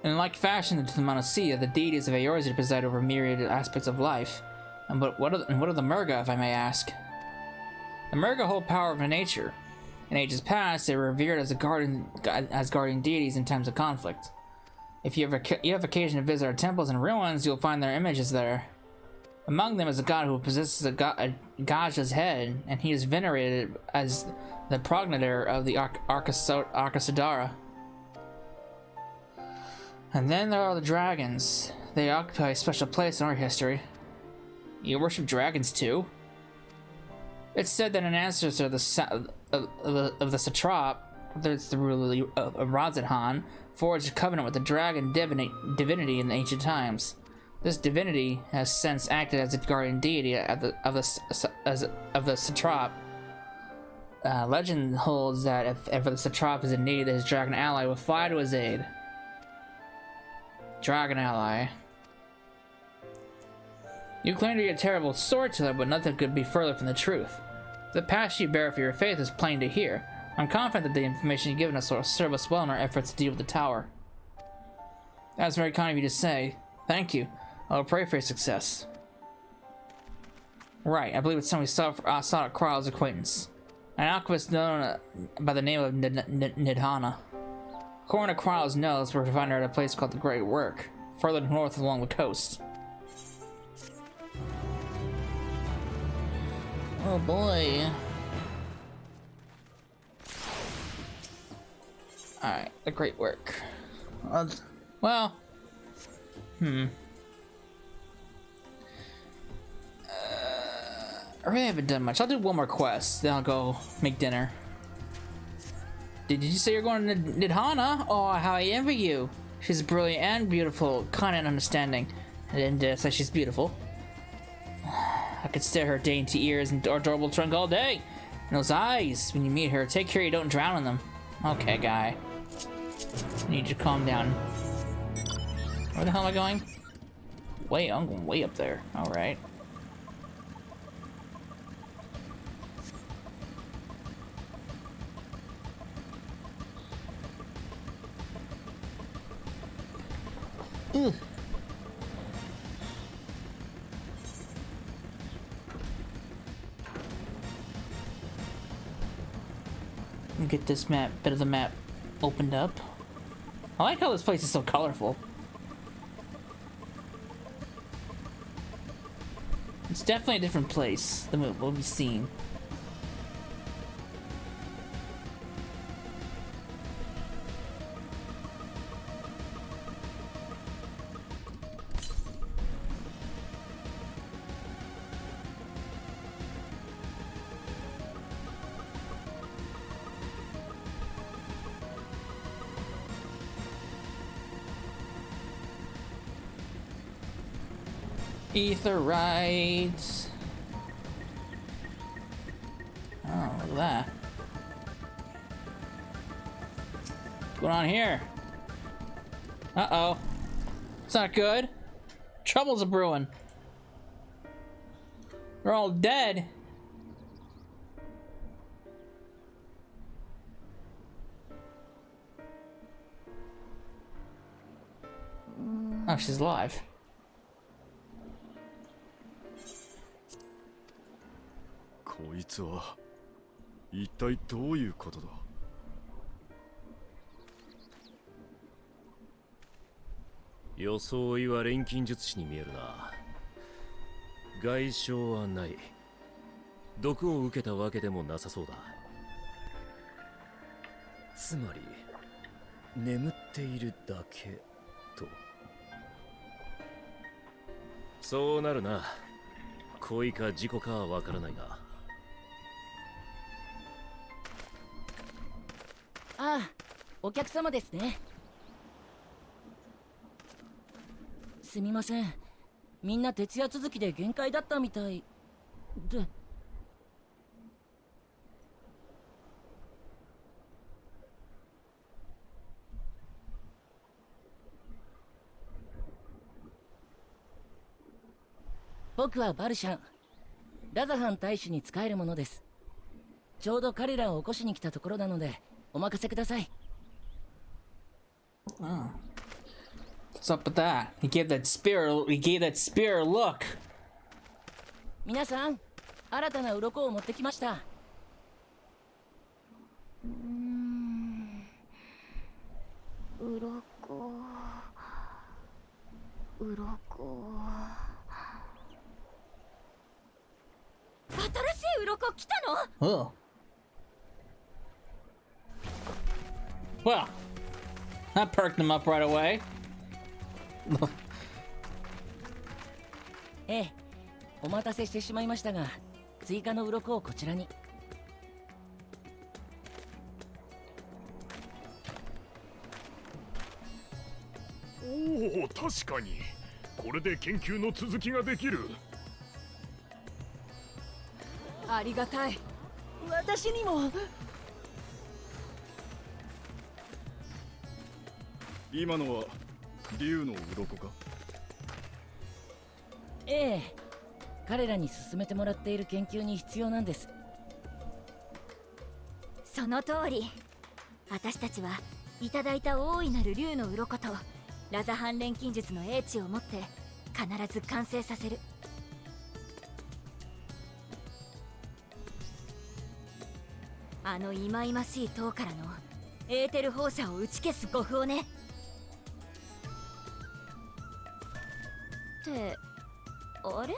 In like fashion to the Monocia, the deities of Eorzea preside over myriad aspects of life. And what are the Murga, if I may ask? The Murga hold power over nature. In ages past, they were revered as guardian deities in times of conflict. If you have occasion to visit our temples and ruins, you'll find their images there. Among them is a god who possesses a Gaja's head, and he is venerated as the progenitor of the Arcasadara. And then there are the dragons. They occupy a special place in our history. You worship dragons too? It's said that an ancestor of the satrap, that's the ruler of Razadhan, forged a covenant with the dragon divinity in the ancient times. This divinity has since acted as a guardian deity of the satrap. Legend holds that if ever the satrap is in need, his dragon ally will fly to his aid. Dragon ally. You claim to be a terrible storyteller, but nothing could be further from the truth. The passion you bear for your faith is plain to hear. I'm confident that the information you've given us will serve us well in our efforts to deal with the tower. That's very kind of you to say. Thank you. I'll pray for your success. Right, I believe it's someone we saw at Kryl's acquaintance. An alchemist known by the name of Nidhana. According to Kryl's notes, we're to find her at a place called the Great Work, further north along the coast. Oh boy. Alright, the Great Work. Well, I really haven't done much. I'll do one more quest, then I'll go make dinner. Did you say you're going to Nidhana? Oh, how I envy you. She's brilliant and beautiful, kind and understanding. I didn't say she's beautiful. I could stare at her dainty ears and adorable trunk all day. And those eyes, when you meet her, take care you don't drown in them. Okay, guy. I need you to calm down. Where the hell am I going? I'm going way up there. Alright. Ugh. Get this bit of the map opened up. I like how this place is so colorful. It's definitely a different place than what we've seen. Aetherites. Oh, look at that. What's going on here? Uh-oh. It's not good. Trouble's a brewing. They're all dead. Oh, she's alive.こいつは一体どういうことだ。装いは錬金術師に見えるな。外傷はない。毒を受けたわけでもなさそうだ。つまり眠っているだけと。そうなるな。恋か事故かはわからないが。ああ、お客様ですね。すみません。みんな徹夜続きで限界だったみたいで。僕はバルシャン。ラザハン大使に仕えるものです。ちょうど彼らを起こしに来たところなのでお任せください。What's up with that? He gave that spear a look. 皆さん、新たな鱗を持ってきました。新しい鱗来たの？ Oh. Well, that perked them up right away. ええ、お待たせしてしまいましたが、追加の鱗をこちらに。おお、確かに。これで研究の続きができる。ありがたい。私にも。今のは竜の鱗か？ええ、彼らに進めてもらっている研究に必要なんです。その通り。私たちはいただいた大いなる竜の鱗とラザハン錬金術の英知を持って必ず完成させる。あの忌々しい塔からのエーテル放射を打ち消す護符をね。ってあれ？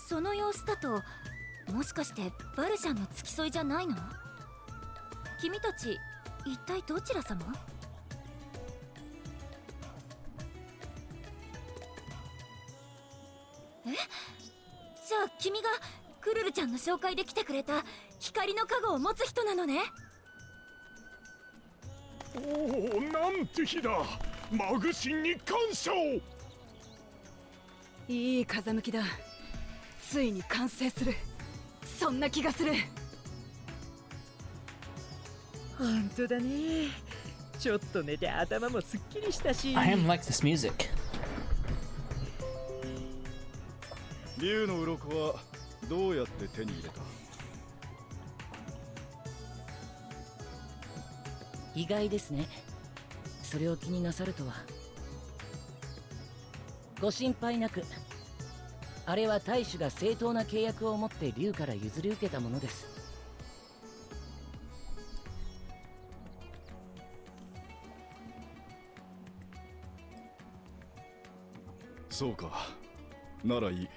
その様子だともしかしてバルシャンの付き添いじゃないの？君たち一体どちら様？え？じゃあ君がクルルちゃんの紹介で来てくれた光の加護を持つ人なのね。おお、なんて日だ。マグシンに感謝を。いい風向きだ。ついに完成する。そんな気がする。本当だね。ちょっと寝て頭もすっきりしたし。I am like this music. 竜の鱗はどうやって手に入れた？意外ですね。それを気になさるとは。ご心配なく。あれは大主が正当な契約を持って竜から譲り受けたものです。そうか。ならいい。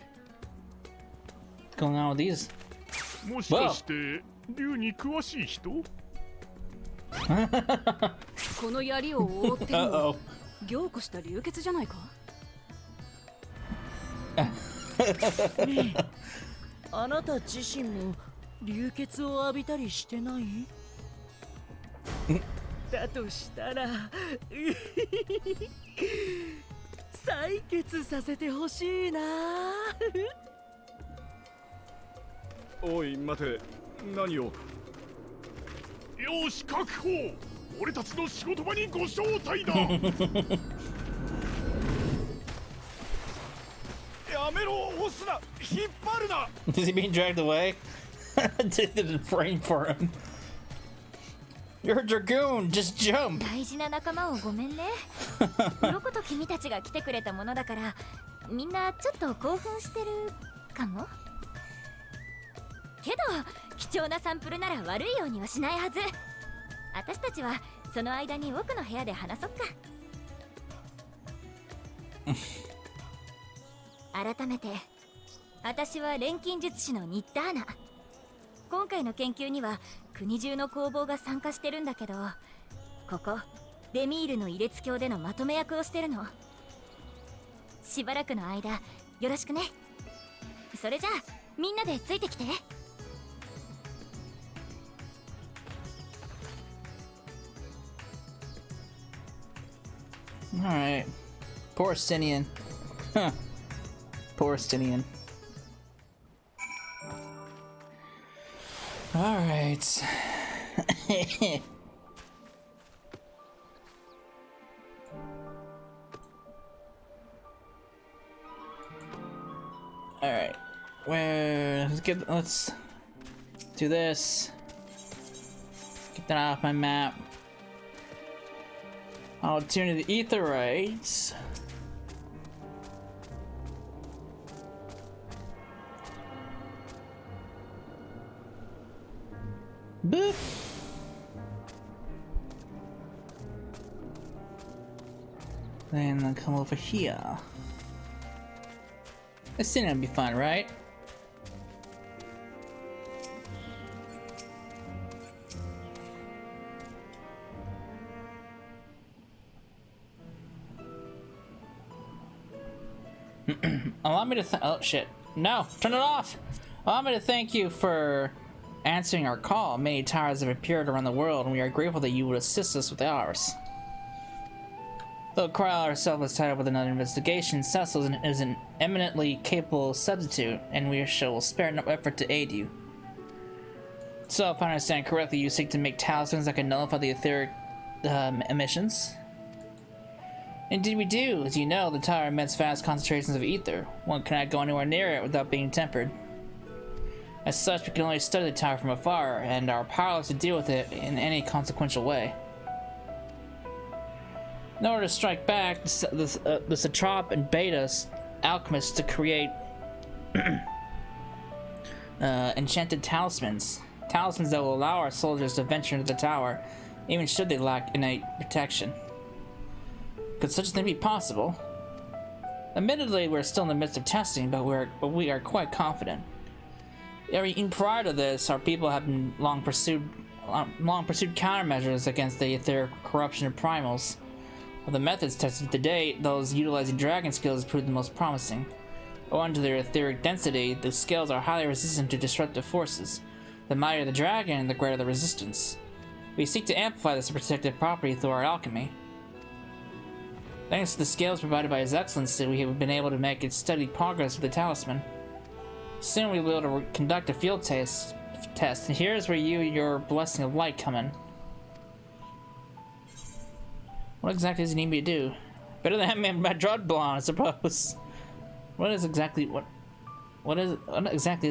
What's going on with these? もしかして竜に詳しい人？この槍を覆ってるの凝固した流血じゃないか。ねえ、あなた自身も流血を浴びたりしてない？だとしたら採血させてほしいな。おい待て、何を？よし確保。俺たちの仕事場にご招待だ。やめろ、押すな、引っ張るな。Is he being dragged away? Did the frame for him. You're a dragoon, just jump. 大事な仲間をごめんね。鱗と君たちが来てくれたものだから、みんなちょっと興奮してるかも。けど貴重なサンプルなら悪いようにはしないはず。私たちはその間に奥の部屋で話そっか。改めて私は錬金術師のニッターナ。今回の研究には国中の工房が参加してるんだけど、ここデミールの異列橋でのまとめ役をしてるの。しばらくの間よろしくね。それじゃあみんなでついてきて。Alright. Poor Stinian. Huh. Poor Stinian. Alright. Alright. Let's do this. Get that off my map. I'll tune to the Aetherites. Boop. Then I'll come over here. This thing will be fun, right? Allow me to oh shit. No, turn it off! Allow me to thank you for answering our call. Many towers have appeared around the world, and we are grateful that you would assist us with ours. Though Kryl herself is tied up with another investigation, Cecil is an eminently capable substitute, and we will spare no effort to aid you. So, if I understand correctly, you seek to make talismans that can nullify the etheric emissions? Indeed we do. As you know, the tower emits vast concentrations of ether. One cannot go anywhere near it without being tempered. As such, we can only study the tower from afar, and are powerless to deal with it in any consequential way. In order to strike back, the Satrap and Beta alchemists to create enchanted talismans. Talismans that will allow our soldiers to venture into the tower, even should they lack innate protection. Could such a thing be possible? Admittedly, we're still in the midst of testing, but we are quite confident. Even prior to this, our people have been long pursued countermeasures against the etheric corruption of primals. Of the methods tested to date, those utilizing dragon skills proved the most promising. Owing to their etheric density, the scales are highly resistant to disruptive forces. The mightier the dragon, the greater the resistance. We seek to amplify this protective property through our alchemy. Thanks to the scales provided by His Excellency, we have been able to make steady progress with the talisman. Soon we will be able to conduct a field test, and here's where your blessing of light come in. What exactly does he need me to do? Better than having my drug blonde, I suppose. What exactly is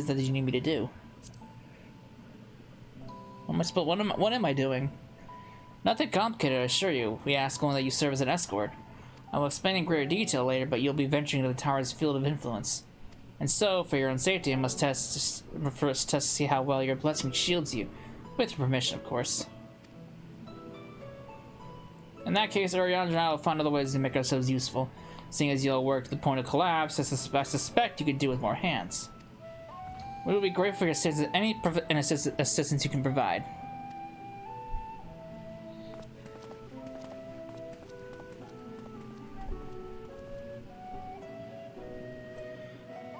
that you need me to do? What am I doing? Nothing complicated, I assure you. We ask only that you serve as an escort. I will explain in greater detail later, but you'll be venturing into the tower's field of influence. And so, for your own safety, I must first test to see how well your blessing shields you. With your permission, of course. In that case, Oriana and I will find other ways to make ourselves useful. Seeing as you'll work to the point of collapse, I suspect you could do with more hands. We will be grateful for your assistance, assistance you can provide.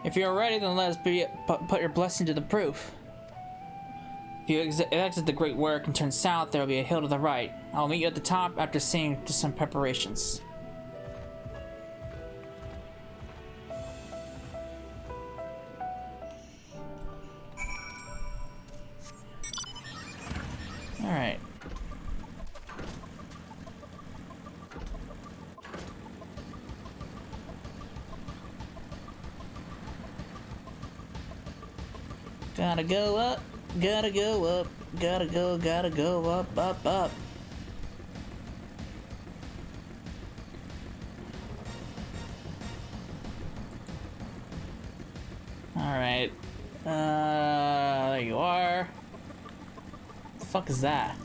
If you're ready, then let us put your blessing to the proof. If you exit the Great Work and turn south, there will be a hill to the right. I'll meet you at the top after seeing to some preparations. Alright. Gotta go up, gotta go up, gotta go up, up. Alright. There you are. What the fuck is that?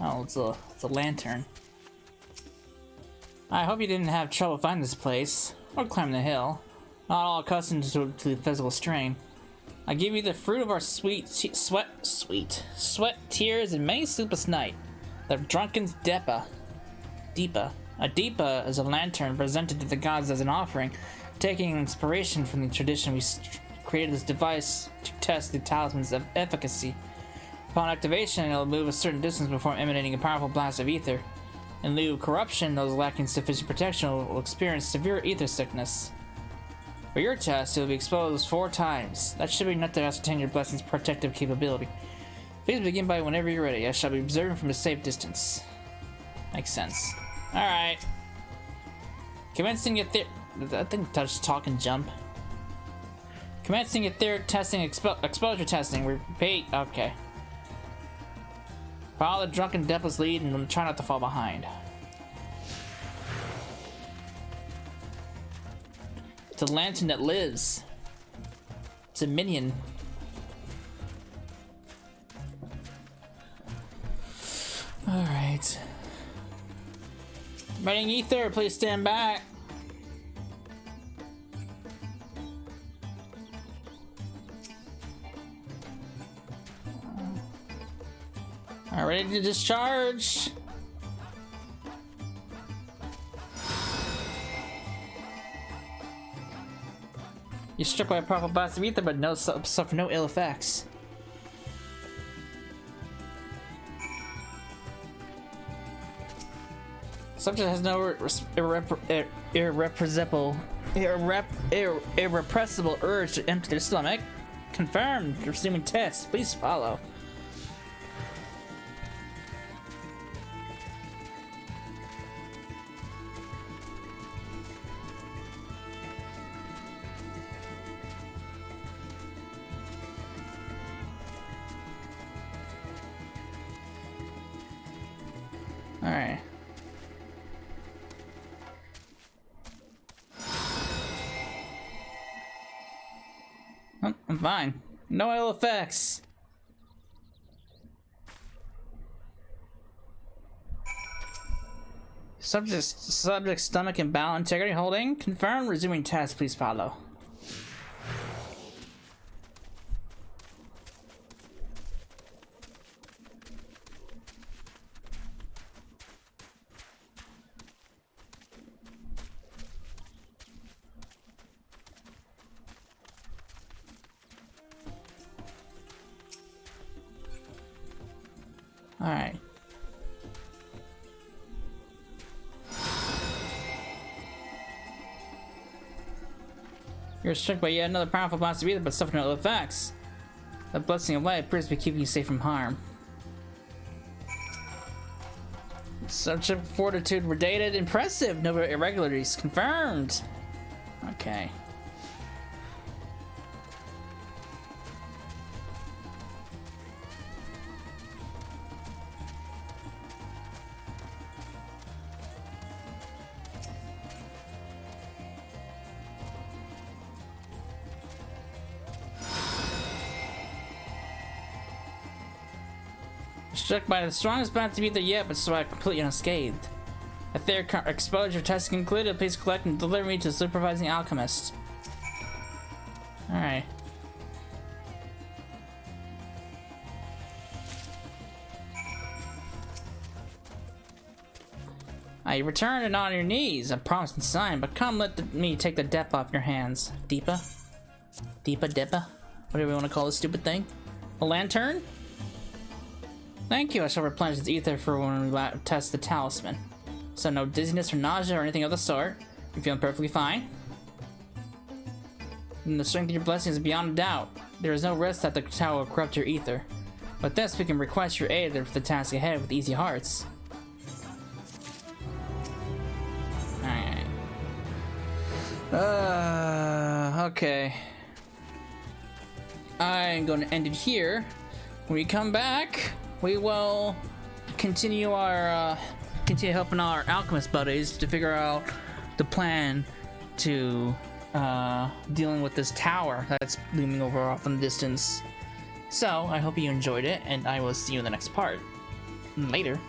Oh, it's a lantern. I hope you didn't have trouble finding this place, or climbing the hill. Not all accustomed to the physical strain. I give you the fruit of our sweat, tears, and many sleepless night. The drunken's Deepa. A Deepa is a lantern presented to the gods as an offering, taking inspiration from the tradition we created this device to test the talisman's efficacy. Upon activation, it will move a certain distance before emanating a powerful blast of ether. In lieu of corruption, those lacking sufficient protection will experience severe ether sickness. For your test, it will be exposed 4 times. That should be enough to ascertain your blessing's protective capability. Please begin by whenever you're ready. I shall be observing from a safe distance. Makes sense. Alright. Commencing your I think touch talk and jump. Commencing etheric testing, exposure testing. Repeat. Okay. Follow the drunken Deepa's lead and try not to fall behind. It's a lantern that lives. It's a minion. Alright. Running ether, please stand back. Alright, ready to discharge. You're struck by a powerful blast of ether, but suffer no ill effects. Subject has no irrepressible urge to empty their stomach. Confirmed. Resuming test. Please follow. Alright. Oh, I'm fine. No ill effects. Subject stomach and bowel integrity holding. Confirmed. Resuming test. Please follow. Alright. You're struck by yet another powerful blast of ether, but suffer no ill effects. The blessing of light appears to be keeping you safe from harm. Subject fortitude redated. Impressive. No irregularities confirmed. Okay. Struck by the strongest blast of ether yet, but survived completely unscathed. A third exposure test concluded. Please collect and deliver me to the supervising alchemist. Alright. You return and on your knees, a promising sign, but come let me take the depth off your hands. Deepa? Deepa? Whatever you want to call this stupid thing. A lantern? Thank you, I shall replenish its ether for when we test the talisman. So no dizziness or nausea or anything of the sort. You're feeling perfectly fine. And the strength of your blessing is beyond a doubt. There is no risk that the tower will corrupt your ether. With this, we can request your aid for the task ahead with easy hearts. Alright. Okay. I'm going to end it here. When we come back, we will continue helping our alchemist buddies to figure out the plan to dealing with this tower that's looming over off in the distance. So I hope you enjoyed it, and I will see you in the next part. Later.